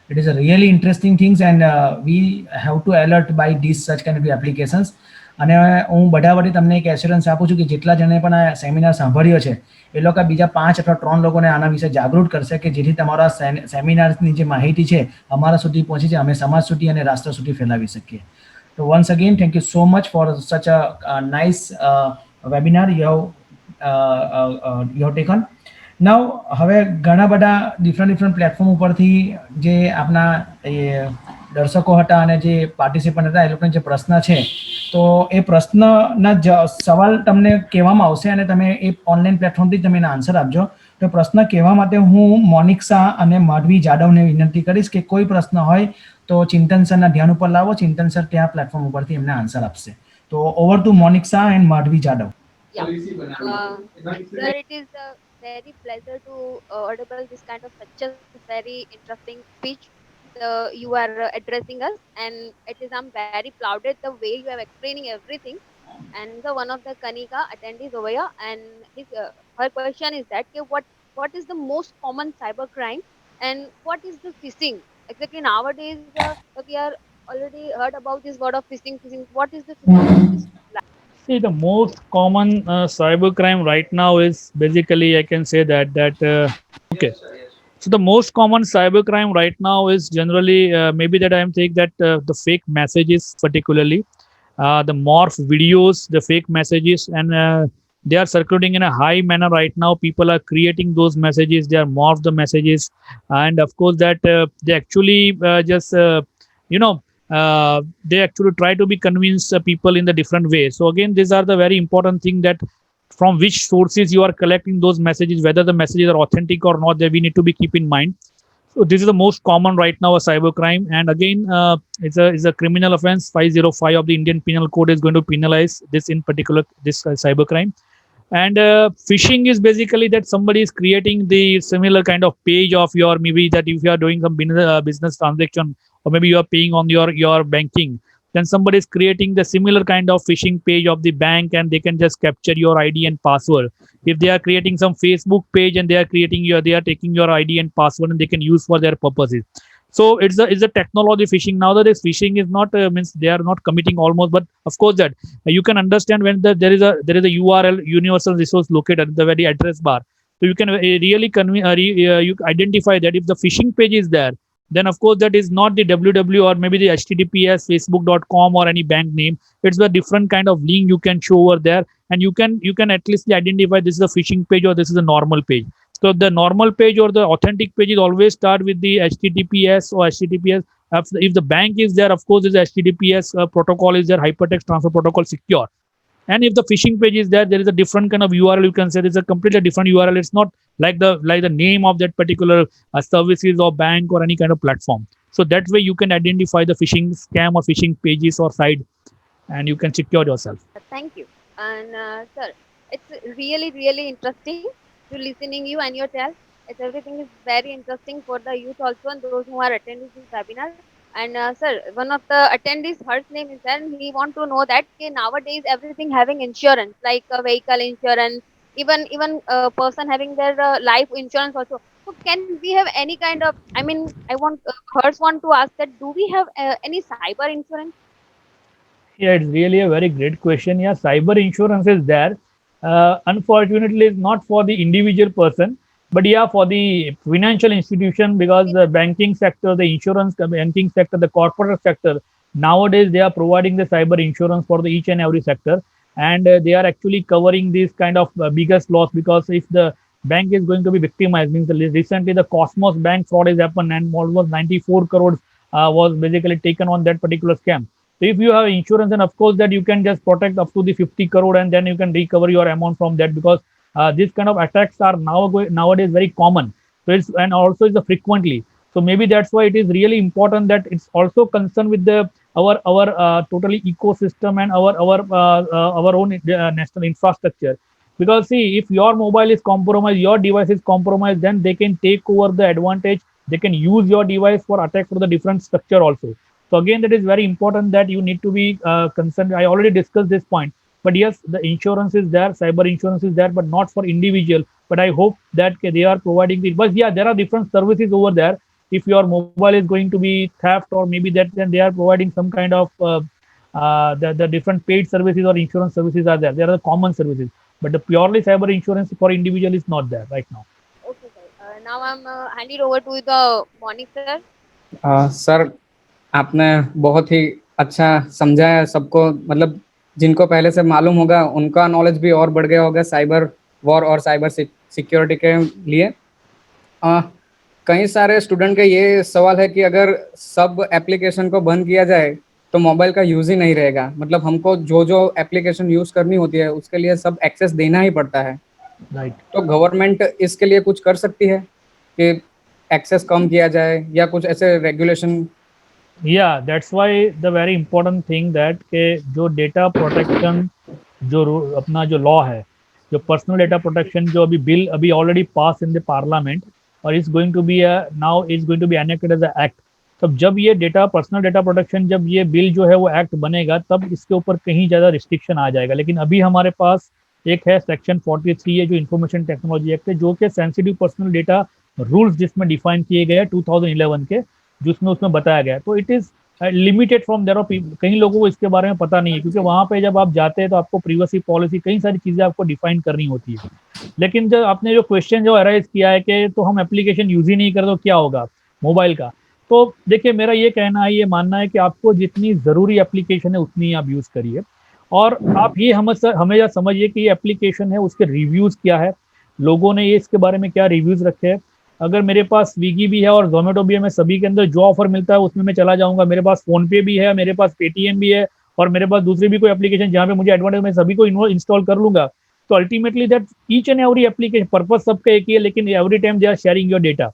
it is a really interesting things, and we have to alert by these such kind of applications. અને હું બધા વડે તમને એક એશ્યોરન્સ આપું છું કે જેટલા જણે પણ આ સેમિનાર સાંભળ્યો છે એ લોકો બીજા 5 અથવા 3 લોકોને આના વિશે જાગૃત કરશે કે જેથી તમારા સેમિનારની જે માહિતી છે અમારા સુધી પહોંચી છે, અમે સમાજ સુધી અને રાષ્ટ્ર સુધી ફેલાવી શકીએ. So once again, thank you so much for such a nice webinar you have taken. Now, હવે ઘણા બધા ડિફરન્ટ પ્લેટફોર્મ ઉપરથી જે આપણા દર્શકો હતા અને જે પાર્ટિસિપન્ટ હતા એ લોકોને જે પ્રશ્ન છે તો એ પ્રશ્નના સવાલ તમને કહેવામાં આવશે અને તમે એ ઓનલાઈન પ્લેટફોર્મથી તમે એના આન્સર આપજો. તો પ્રશ્ન કહેવા માટે હું મોનિક શાહ અને માધવી જાદવને વિનંતી કરીશ કે કોઈ પ્રશ્ન હોય તો ચિંતન સરના ધ્યાન ઉપર લાવો. ચિંતન સર ત્યાં પ્લેટફોર્મ ઉપરથી એમને આન્સર આપશે. તો over to Monik Shah and Madhavi Jadhav. Yeah. Sir, it is a very pleasure to audible this kind of such a very interesting speech. You are addressing us, and it is I'm very proud at the way you are explaining everything. And the one of the Kanika attendees over here, and her question is that okay, what is the most common cyber crime, and what is the phishing? Exactly nowadays, we are already heard about this word of phishing. Phishing. What is the phishing? Can you please? See, the most common cyber crime right now is basically I can say that okay. So the most common cyber crime right now is generally maybe that I am saying that the fake messages, particularly the morph videos, the fake messages, and they are circulating in a high manner right now. People are creating those messages, they are morph the messages, and of course that they actually just you know they actually try to be convince people in the different ways. So again, these are the very important thing that from which sources you are collecting those messages, whether the messages are authentic or not, that we need to be keep in mind. So this is the most common right now, a cyber crime, and again, it's a criminal offense. 505 of the Indian Penal Code is going to penalize this in particular, this cyber crime. And phishing is basically that somebody is creating the similar kind of page of your, maybe that if you are doing some business transaction, or maybe you are paying on your banking, then somebody is creating the similar kind of phishing page of the bank, and they can just capture your ID and password. If they are creating some Facebook page and they are taking your ID and password, and they can use for their purposes. So it's a technology phishing. Nowadays phishing is not means they are not committing almost, but of course that you can understand when there is a URL, universal resource located at the very address bar. So you can really you identify that if the phishing page is there, then of course that is not the www or maybe the https facebook.com or any bank name. It's a different kind of link you can show over there, and you can at least identify this is a phishing page or this is a normal page. So the normal page or the authentic page is always start with the https or https. If the bank is there, of course, is https protocol is there, hypertext transfer protocol secure. And if the phishing page is there, there is a different kind of URL. You can say it's a completely different URL. It's not like the name of that particular services or bank or any kind of platform. So that way you can identify the phishing scam or phishing pages or site, and you can secure yourself. Thank you. And sir, it's really, really interesting to listening you and your tell. It's everything is very interesting for the youth also and those who are attending this webinar. And sir, one of the attendees, her name is there, and he want to know that okay, nowadays everything having insurance, like vehicle insurance, even a person having their life insurance also. So can we have any kind of? I mean, I want first want to ask that do we have any cyber insurance? Yeah, it's really a very great question. Yeah, cyber insurance is there. Unfortunately, it's not for the individual person, but yeah, for the financial institution, because the banking sector, the insurance, the banking sector, the corporate sector, nowadays they are providing the cyber insurance for the each and every sector, and they are actually covering this kind of biggest loss, because if the bank is going to be victimized, means recently the Cosmos Bank fraud has happened, and almost 94 crores was basically taken on that particular scam. So if you have insurance, and of course that you can just protect up to the 50 crore, and then you can recover your amount from that, because these kind of attacks are nowadays very common. So it's, and also is frequently. So maybe that's why it is really important that it's also concerned with the our totally ecosystem and our own national infrastructure. Because see, if your mobile is compromised, your device is compromised, then they can take over the advantage. They can use your device for attack for the different structure also. So again, that is very important that you need to be concerned. I already discussed this point, but yes, the insurance is there, cyber insurance is there, but not for individual. But I hope that they are providing it. But yeah, there are different services over there. If your mobile is going to be theft, or maybe that, then they are providing some kind of the different paid services or insurance services are there. There are the common services, but the purely cyber insurance for individual is not there right now. Okay, sir. Now I'm handing over to the Monik sir. Sir, आपने बहुत ही अच्छा समझाया सबको, मतलब जिनको पहले से मालूम होगा उनका नॉलेज भी और बढ़ गया होगा साइबर वॉर और साइबर सिक्योरिटी के लिए। कई सारे स्टूडेंट का ये सवाल है कि अगर सब एप्लीकेशन को बंद किया जाए तो मोबाइल का यूज ही नहीं रहेगा, मतलब हमको जो जो एप्लीकेशन यूज करनी होती है उसके लिए सब एक्सेस देना ही पड़ता है। राइट। तो गवर्नमेंट इसके लिए कुछ कर सकती है कि एक्सेस कम किया जाए या कुछ ऐसे रेगुलेशन? या that's why the very important thing that के जो डेटा प्रोटेक्शन जो अपना जो लॉ है, जो पर्सनल डेटा प्रोटेक्शन जो अभी बिल अभी already pass in the parliament और is going to be now is going to be enacted as a act. तब जब ये डेटा पर्सनल डेटा प्रोटेक्शन जब ये बिल जो है वो एक्ट बनेगा तब इसके ऊपर कहीं ज़्यादा रिस्ट्रिक्शन आ जाएगा। लेकिन अभी हमारे पास एक है सेक्शन 43 है जो इन्फॉर्मेशन टेक्नोलॉजी एक्ट है, जो कि सेंसिटिव पर्सनल डेटा रूल्स जिसमें डिफाइन किए गए हैं 2011 के, जिसमें उसमें बताया गया है। तो it is limited from thereof, कई लोगों को इसके बारे में पता नहीं है क्योंकि वहां पे जब आप जाते हैं तो आपको प्रिवेसी पॉलिसी कई सारी चीजें आपको डिफाइन करनी होती है। लेकिन जब आपने जो क्वेश्चन जो अराइज किया है कि तो हम एप्लीकेशन यूज ही नहीं करें तो क्या होगा मोबाइल का, तो देखिए मेरा ये कहना है, ये मानना है कि आपको जितनी जरूरी एप्लीकेशन है उतनी आप यूज करिए। और आप ये हमेशा समझिए कि ये एप्लीकेशन है उसके रिव्यूज क्या है, लोगों ने ये इसके बारे में क्या रिव्यूज रखे हैं। अगर मेरे पास स्विगी भी है और जोमेटो भी है, मैं सभी के अंदर जो ऑफर मिलता है उसमें मैं चला जाऊंगा। मेरे पास फोन पे भी है, मेरे पास पेटीएम भी है और मेरे पास दूसरी भी कोई एप्लीकेशन जहाँ पे मुझे एडवांटेज, मैं सभी को इंस्टॉल कर लूंगा। तो ultimately that each and every application purpose सबका एक ही है, लेकिन every time they are sharing your data.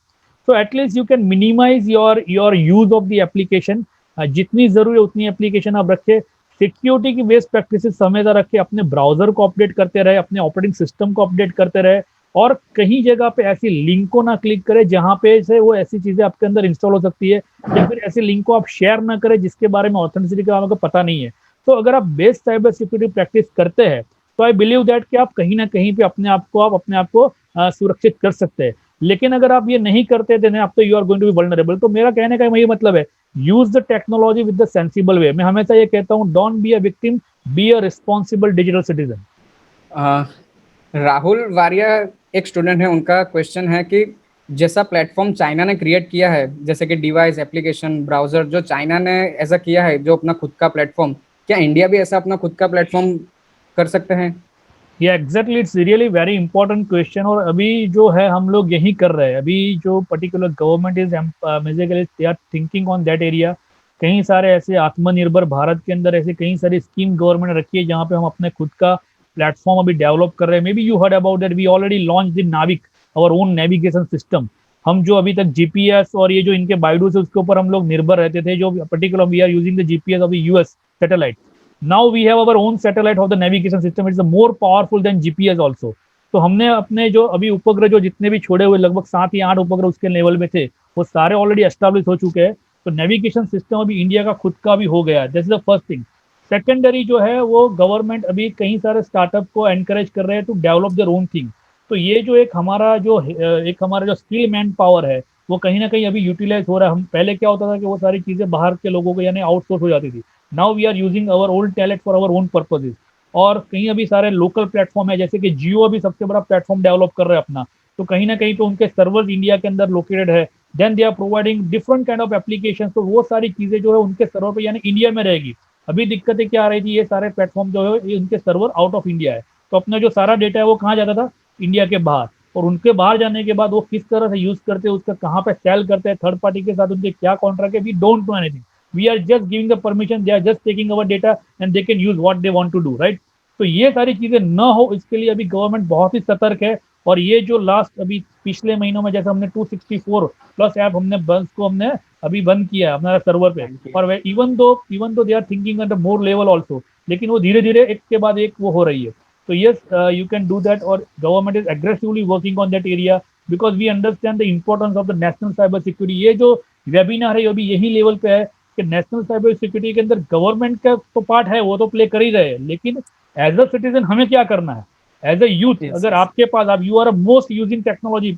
So at least you can minimize your use of the application. जितनी जरूरी है उतनी एप्लीकेशन आप रखें। सिक्योरिटी की बेस्ट प्रैक्टिसेस हमेशा रखें, अपने ब्राउजर को अपडेट करते रहे, अपने ऑपरेटिंग सिस्टम को अपडेट करते रहे और कहीं जगह पे ऐसी लिंक को ना क्लिक करें जहां पे से वो ऐसी चीजें आपके अंदर इंस्टॉल हो सकती है, या फिर ऐसी लिंक को आप शेयर ना करें जिसके बारे में ऑथेंटिसिटी का आपको पता नहीं है। तो अगर आप बेस्ट साइबर सिक्योरिटी प्रैक्टिस करते हैं तो आई बिलीव दैट कि आप कहीं ना कहीं पे अपने आप को सुरक्षित कर सकते हैं। लेकिन अगर आप ये नहीं करते देन आप तो you are going to be vulnerable. तो मेरा कहने का यही मतलब है, use the technology with the sensible way. मैं हमेशा ये कहता हूँ, don't be a victim, be a responsible digital citizen. Rahul Wariya एक स्टूडेंट है, उनका क्वेश्चन है कि जैसा प्लेटफॉर्म चाइना ने क्रिएट किया है, जैसे कि डिवाइस, एप्लीकेशन, ब्राउजर, जो चाइना ने ऐसा किया है जो अपना खुद का प्लेटफॉर्म, क्या इंडिया भी ऐसा अपना खुद का प्लेटफॉर्म कर सकते हैं? ये exactly it's really very important question. और अभी जो है हम लोग यही कर रहे हैं। अभी जो particular government is basically they are thinking on that area. कई सारे ऐसे आत्मनिर्भर भारत के अंदर ऐसे कई सारी स्कीम गवर्नमेंट ने रखी है जहाँ पे हम अपने खुद का प्लेटफॉर्म अभी डेवलप कर रहे हैं। Maybe you heard about that, we already launch the NavIC, our own navigation system. हम जो अभी तक जीपीएस और ये जो इनके बाइडू से उसके ऊपर हम लोग निर्भर रहते थे, जो particular we are using the GPS of US satellite. Now we have our own satellite of the navigation system, it's more powerful than GPS also. तो हमने अपने जो अभी उपग्रह जो जितने भी छोड़े हुए लगभग 7 या 8 उपग्रह उसके लेवल में थे, वो सारे ऑलरेडी एस्टेब्लिश हो चुके हैं। तो नेविगेशन सिस्टम अभी इंडिया का खुद का भी हो गया है। That's the first thing. Secondary जो है वो गवर्नमेंट अभी कई सारे स्टार्टअप को एनकरेज कर रहे हैं to develop their own thing. तो ये जो एक हमारा जो स्किल मैन पावर है वो कहीं ना कहीं अभी यूटिलाइज हो रहा है। हम पहले क्या होता था कि वो सारी चीजें बाहर के लोगों को यानी आउटसोर्स हो जाती थी। Now we are using our own talent for our own purposes. और कहीं अभी सारे लोकल प्लेटफॉर्म है, जैसे कि जियो अभी सबसे बड़ा प्लेटफॉर्म डेवलप कर रहे हैं अपना। तो कहीं ना कहीं पे उनके सर्वर्स इंडिया के अंदर लोकेटेड है। Then they are providing different kind of application. तो वो सारी चीजें जो है उनके सर्वर पे यानी इंडिया में रहेगी। अभी दिक्कतें क्या आ रही थी, ये सारे प्लेटफॉर्म जो है ये उनके सर्वर आउट ऑफ इंडिया है। तो अपना जो सारा डेटा है वो कहाँ जाता था, इंडिया के बाहर। और उनके बाहर जाने के बाद वो किस तरह से यूज करते हैं, उसका कहाँ पे सेल करते हैं, थर्ड पार्टी के साथ उनके क्या कॉन्ट्रैक्ट है, we don't know anything. We are just giving the permission, they are just taking our data and they can use what they want to do, right. तो ये सारी चीजें ना हो इसके लिए अभी गवर्नमेंट बहुत ही सतर्क है। और ये जो लास्ट अभी पिछले महीनों में जैसे हमने 264 प्लस ऐप हमने अभी बंद किया है अपना सर्वर पे। और even though they are thinking at more level also, लेकिन वो धीरे धीरे एक के बाद एक वो हो रही है। तो yes, you can do that. और government is aggressively working on that area because we understand the importance of the national cyber security. ये जो वेबिनार है अभी यही लेवल पे है कि नेशनल साइबर सिक्योरिटी के अंदर गवर्नमेंट का तो पार्ट है, वो तो प्ले कर ही रहे हैं, लेकिन एज अ सिटीजन हमें क्या करना है एज अ यूथ। अगर आपके पास आप you are almost using technology,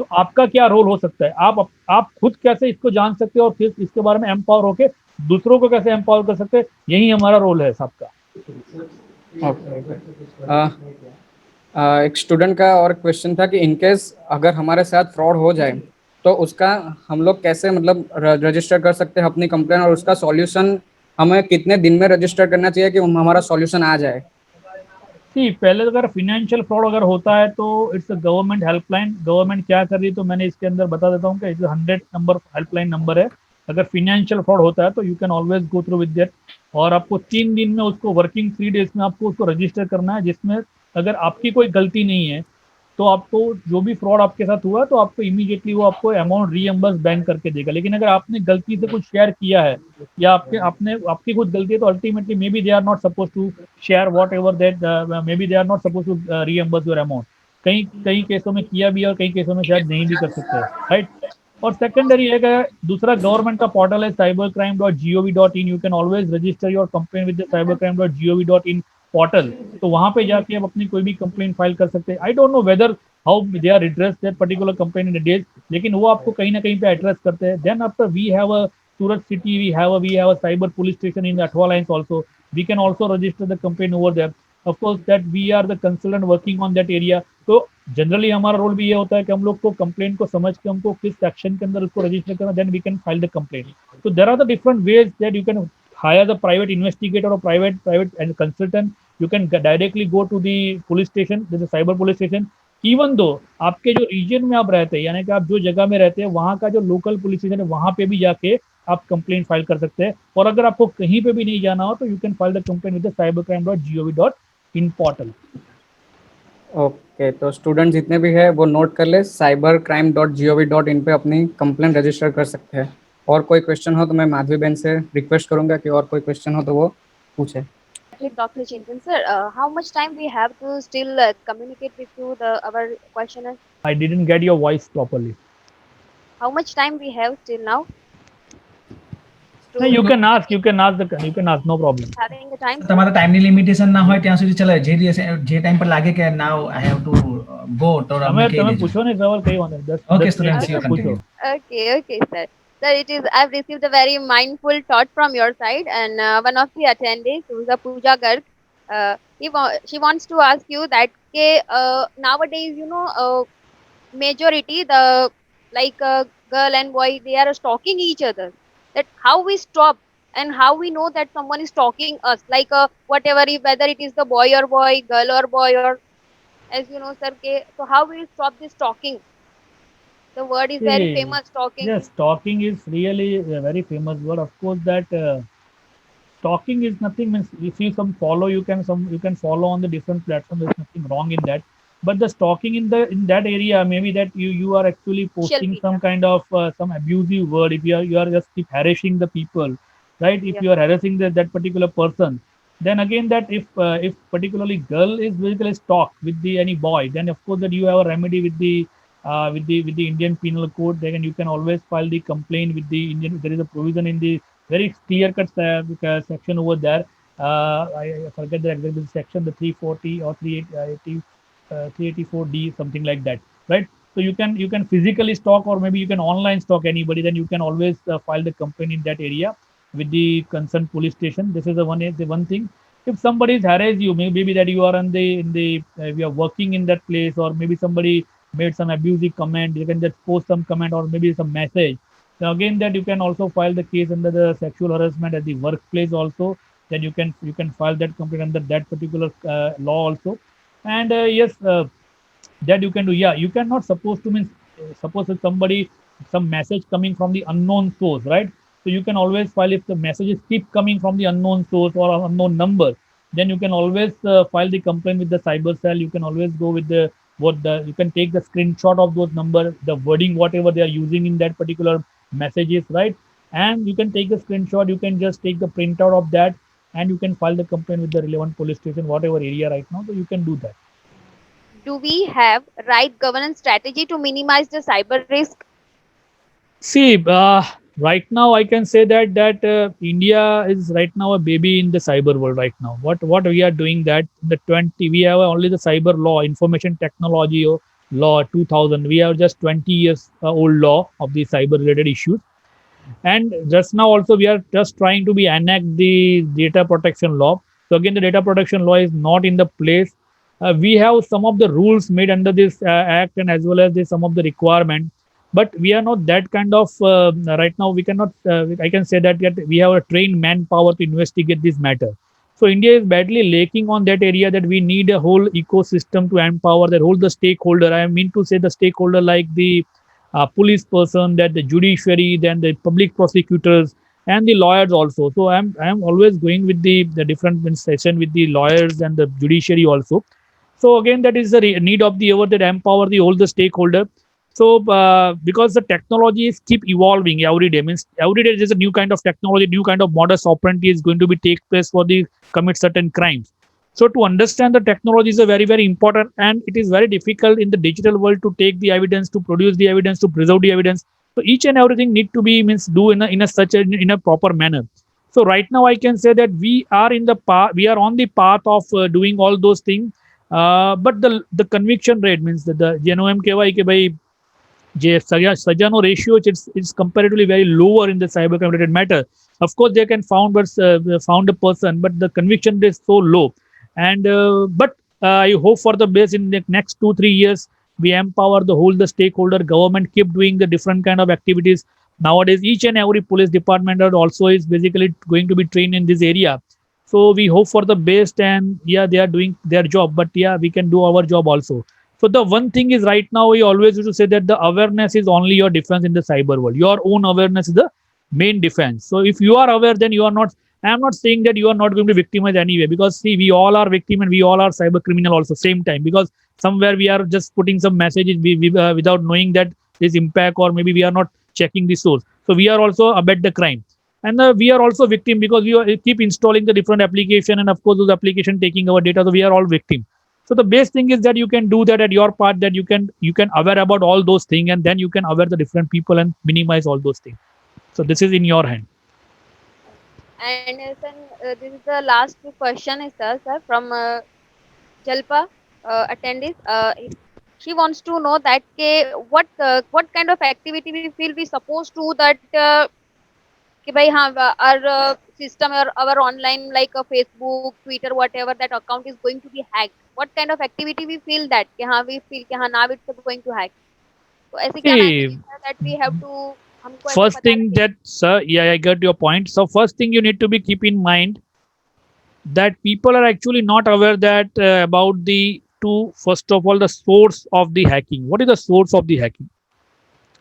तो आपका क्या रोल हो सकता है, आप खुद कैसे इसको जान सकते हो और फिर इसके बारे में एम्पावर होके दूसरों को कैसे एम्पावर कर सकते हैं, यही हमारा रोल है सबका। एक स्टूडेंट का और क्वेश्चन था कि इनकेस अगर हमारे साथ फ्रॉड हो जाए तो उसका हम लोग कैसे मतलब रजिस्टर कर सकते हैं अपनी कंप्लेन, और उसका सॉल्यूशन हमें कितने दिन में रजिस्टर करना चाहिए कि हमारा सॉल्यूशन आ जाए? सी पहले अगर फिनेंशियल फ्रॉड अगर होता है तो it's a government helpline, government क्या कर रही है तो मैंने इसके अंदर बता देता हूँ कि इट्स 100 नंबर हेल्पलाइन नंबर है। अगर फिनेंशियल फ्रॉड होता है तो you can always go through with that, और आपको 3 दिन में उसको, वर्किंग 3 डेज में आपको उसको रजिस्टर करना है, जिसमें अगर आपकी कोई गलती नहीं है तो आपको जो भी फ्रॉड आपके साथ हुआ तो आपको इमीडिएटली वो आपको अमाउंट रीएम्बर्स बैंक करके देगा। लेकिन अगर आपने गलती से कुछ शेयर किया है या आपकी कुछ गलती है तो ultimately may be they are not suppose to share whatever that, may be they are not suppose to reimburse your amount. कई कई केसों में किया भी है और कई केसों में शायद नहीं भी कर सकते हैं, राइट। और सेकेंडरी एक है, दूसरा गवर्नमेंट का पोर्टल है cybercrime.gov.in, you can always register your complain with the cybercrime.gov.in portal. तो वहां पे जाके आप अपनी कोई भी कंप्लेंट फाइल कर सकते हैं। I don't know whether how they are address that particular complaint in days, लेकिन वो आपको कहीं ना कहीं पे एड्रेस करते हैं। Then after we have a Surat city, we have a cyber police station in the Athwa lines also. We can also register the complaint over there. Of course that we are the consultant working on that area. तो जनरली हमारा रोल भी ये होता है कि हम लोग को कंप्लेंट को समझ के हमको किस सेक्शन के अंदर उसको रजिस्टर करना, then we can file the complaint. तो there are the different ways that you can hire the private investigator or private and consultant. You can directly go to the police station, there's a cyber police station. Even though आपके जो रीजन में आप रहते हैं, यानी कि आप जो जगह में रहते हैं वहाँ का जो लोकल पुलिस स्टेशन है वहाँ पे भी जाके आप कंप्लेंट फाइल कर सकते हैं। और अगर आपको कहीं पे भी नहीं जाना हो तो you can file the complaint with the cybercrime.gov.in portal. Okay, तो स्टूडेंट जितने भी है वो नोट कर ले, cybercrime.gov.in पे अपनी कंप्लेंट रजिस्टर कर सकते हैं। और कोई क्वेश्चन हो तो मैं माधवी बहन से रिक्वेस्ट करूंगा कि और कोई क्वेश्चन हो तो वो पूछे। Dr. Chintan sir, how much time we have to still communicate with you, the our questioners? I didn't get your voice properly. How much time we have still now No, to you can ask, no problem. having the time, sir? તમારા ટાઈમની લિમિટેશન ના હોય ત્યાં સુધી ચલે, જે ટાઈમ પર લાગે કે નાઉ આઈ હેવ ટુ ગો તો તમે અમને કહી તમે દેજો. પૂછો ને સવાલ કઈ વાંધો નહીં. Okay, just students, you પૂછો. continue. Okay, sir. Sir, it is. I've received a very mindful thought from your side, and one of the attendees, who is a Pooja Garg, she wants to ask you that nowadays, majority the like girl and boy, they are stalking each other. That how we stop and how we know that someone is stalking us, like whatever, whether it is the boy or boy, girl or boy, or as you know, sir. So how we stop this stalking? The word is very See, famous, stalking. yes, stalking is really a very famous word. Of course, that stalking is nothing. Means if you follow, you can follow on the different platforms. There's nothing wrong in that. But the stalking in that area, maybe that you are actually Social posting some media. kind of some abusive word. If you are just keep harassing the people, right? If Yeah. you are harassing that particular person, then again that if particularly girl is basically stalked with the any boy, then of course that you have a remedy with the Indian Penal Code. Then you can always file the complaint with the Indian. There is a provision in the very clear cut section over there. I forget the exact section, the 340 or 380, 384D, something like that, right? So you can physically stalk or maybe you can online stalk anybody. Then you can always file the complaint in that area with the concerned police station. This is the one thing. If somebody is harass you, maybe that you are you are working in that place, or maybe somebody made some abusive comment, you can just post some comment or maybe some message. So again, that you can also file the case under the sexual harassment at the workplace also. Then you can file that complaint under that particular law also. And yes, that you can do. Yeah, you cannot supposed to mean suppose if somebody some message coming from the unknown source, right? So you can always file if the messages keep coming from the unknown source or unknown number. Then you can always file the complaint with the cyber cell. You can always go with the what the you can take the screenshot of those number, the wording whatever they are using in that particular messages, right? And you can take the screenshot. You can just take the printout of that, and you can file the complaint with the relevant police station, whatever area right now. So you can do that. Do we have right governance strategy to minimize the cyber risk? See, right now I can say that India is right now a baby in the cyber world. Right now, what we are doing that in the 20 we have only the cyber law, information technology law 2000. We have just 20 years old law of the cyber related issues, and just now also we are just trying to be enact the data protection law. So again, the data protection law is not in the place. We have some of the rules made under this act, and as well as some of the requirement, but we are not that kind of right now. We cannot I can say that we have a trained manpower to investigate this matter. So India is badly lacking on that area, that we need a whole ecosystem to empower that whole the stakeholder. I mean to say the stakeholder like the police person, that the judiciary, then the public prosecutors and the lawyers also. So I'm always going with the different session with the lawyers and the judiciary also. So again, that is the need of the hour, that empower the all the stakeholder. So because the technology is keep evolving every day, means every day there's a new kind of technology, new kind of modus operandi is going to be take place for the commit certain crimes. So to understand the technology is a very important, and it is very difficult in the digital world to take the evidence, to produce the evidence, to preserve the evidence. So each and everything need to be means do in a such in a proper manner. So right now I can say that we are in the path, we are on the path of doing all those things. But the conviction rate means that the જેનો એમ કહેવાય કે ભાઈ જે સજાનો રેશિયો છે, it's comparatively very lower in the cyber crime related matter. Of course they can found a person, but the conviction rate is so low. And but I hope for the best in the next 2-3 years we empower the whole the stakeholder, government keep doing the different kind of activities. Nowadays each and every police department also is basically going to be trained in this area. So we hope for the best, and yeah, they are doing their job, but yeah, we can do our job also. So the one thing is, right now we always used to say that the awareness is only your defense in the cyber world. Your own awareness is the main defense. So if you are aware, then you are not. I am not saying that you are not going to be victimized anyway, because see, we all are victim and we all are cyber criminal also same time, because somewhere we are just putting some messages without knowing that this impact, or maybe we are not checking the source. So we are also abet the crime, and we are also victim because keep installing the different application, and of course those application taking our data. So we are all victim. So the best thing is that you can do that at your part, that you can aware about all those things, and then you can aware the different people and minimize all those things. So this is in your hand. And sir, this is the last question is sir from Jalpa attendees. She wants to know that what kind of activity we feel we supposed to that कि भाई हाँ our system or our online like a Facebook, Twitter, whatever, that account is going to be hacked. What kind of activity we feel that कि हाँ we feel कि हाँ now it's going to hack. तो ऐसे क्या See, that we have to हमको ऐसे first पता thing लगे. that, sir, yeah, I got your point. So first thing you need to be keep in mind that people are actually not aware that about the two, first of all, the source of the hacking. What is the source of the hacking?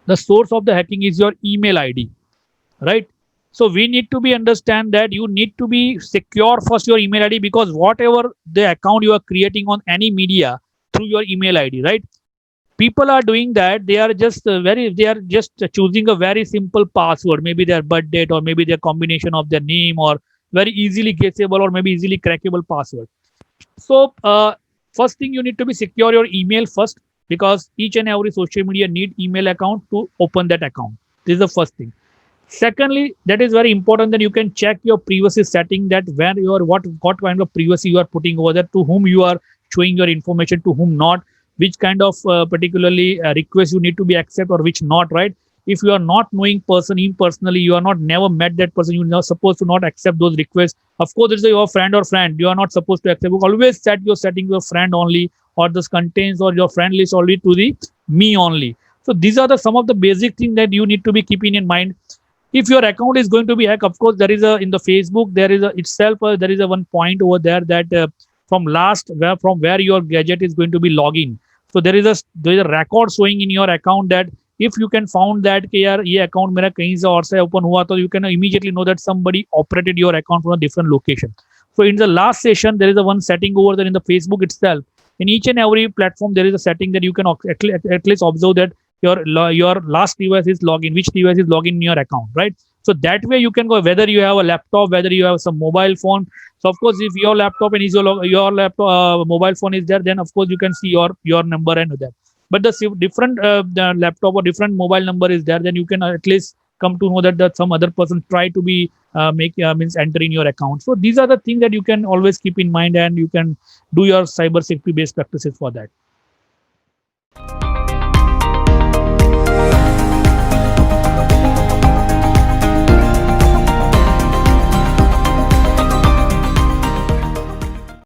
The source of the hacking is your email ID, right? So we need to be understand that you need to be secure first your email ID, because whatever the account you are creating on any media through your email ID, right? People are doing that. They are just they are just choosing a very simple password, maybe their birth date, or maybe their combination of their name, or very easily guessable, or maybe easily crackable password. So first thing, you need to be secure your email first, because each and every social media need email account to open that account. This is the first thing. Secondly, that is very important that you can check your privacy setting, that where you are, what kind of privacy you are putting over there, to whom you are showing your information, to whom not, which kind of particularly request you need to be accept or which not, right? If you are not knowing person impersonally, you are not never met that person, you are not supposed to not accept those requests. Of course, it's your friend or friend, you are not supposed to accept. Always set your setting your friend only, or this contains, or your friend list only to the me only. So these are the some of the basic things that you need to be keeping in mind. If your account is going to be hacked, of course there is a, in the Facebook there is a itself there is a one point over there that from where your gadget is going to be logging. So there is a record showing in your account, that if you can found that कि यार ये account मेरा कहीं से और से open हुआ, तो you can immediately know that somebody operated your account from a different location. So in the last session there is a one setting over there in the Facebook itself. In each and every platform there is a setting that you can at least observe that your last device is login, which device is login in your account, right? So that way you can go, whether you have a laptop, whether you have some mobile phone. So of course, if your laptop and your laptop mobile phone is there, then of course you can see your number and that. But the different the laptop or different mobile number is there, then you can at least come to know that some other person try to be means enter in your account. So these are the things that you can always keep in mind, and you can do your cyber safety based practices for that.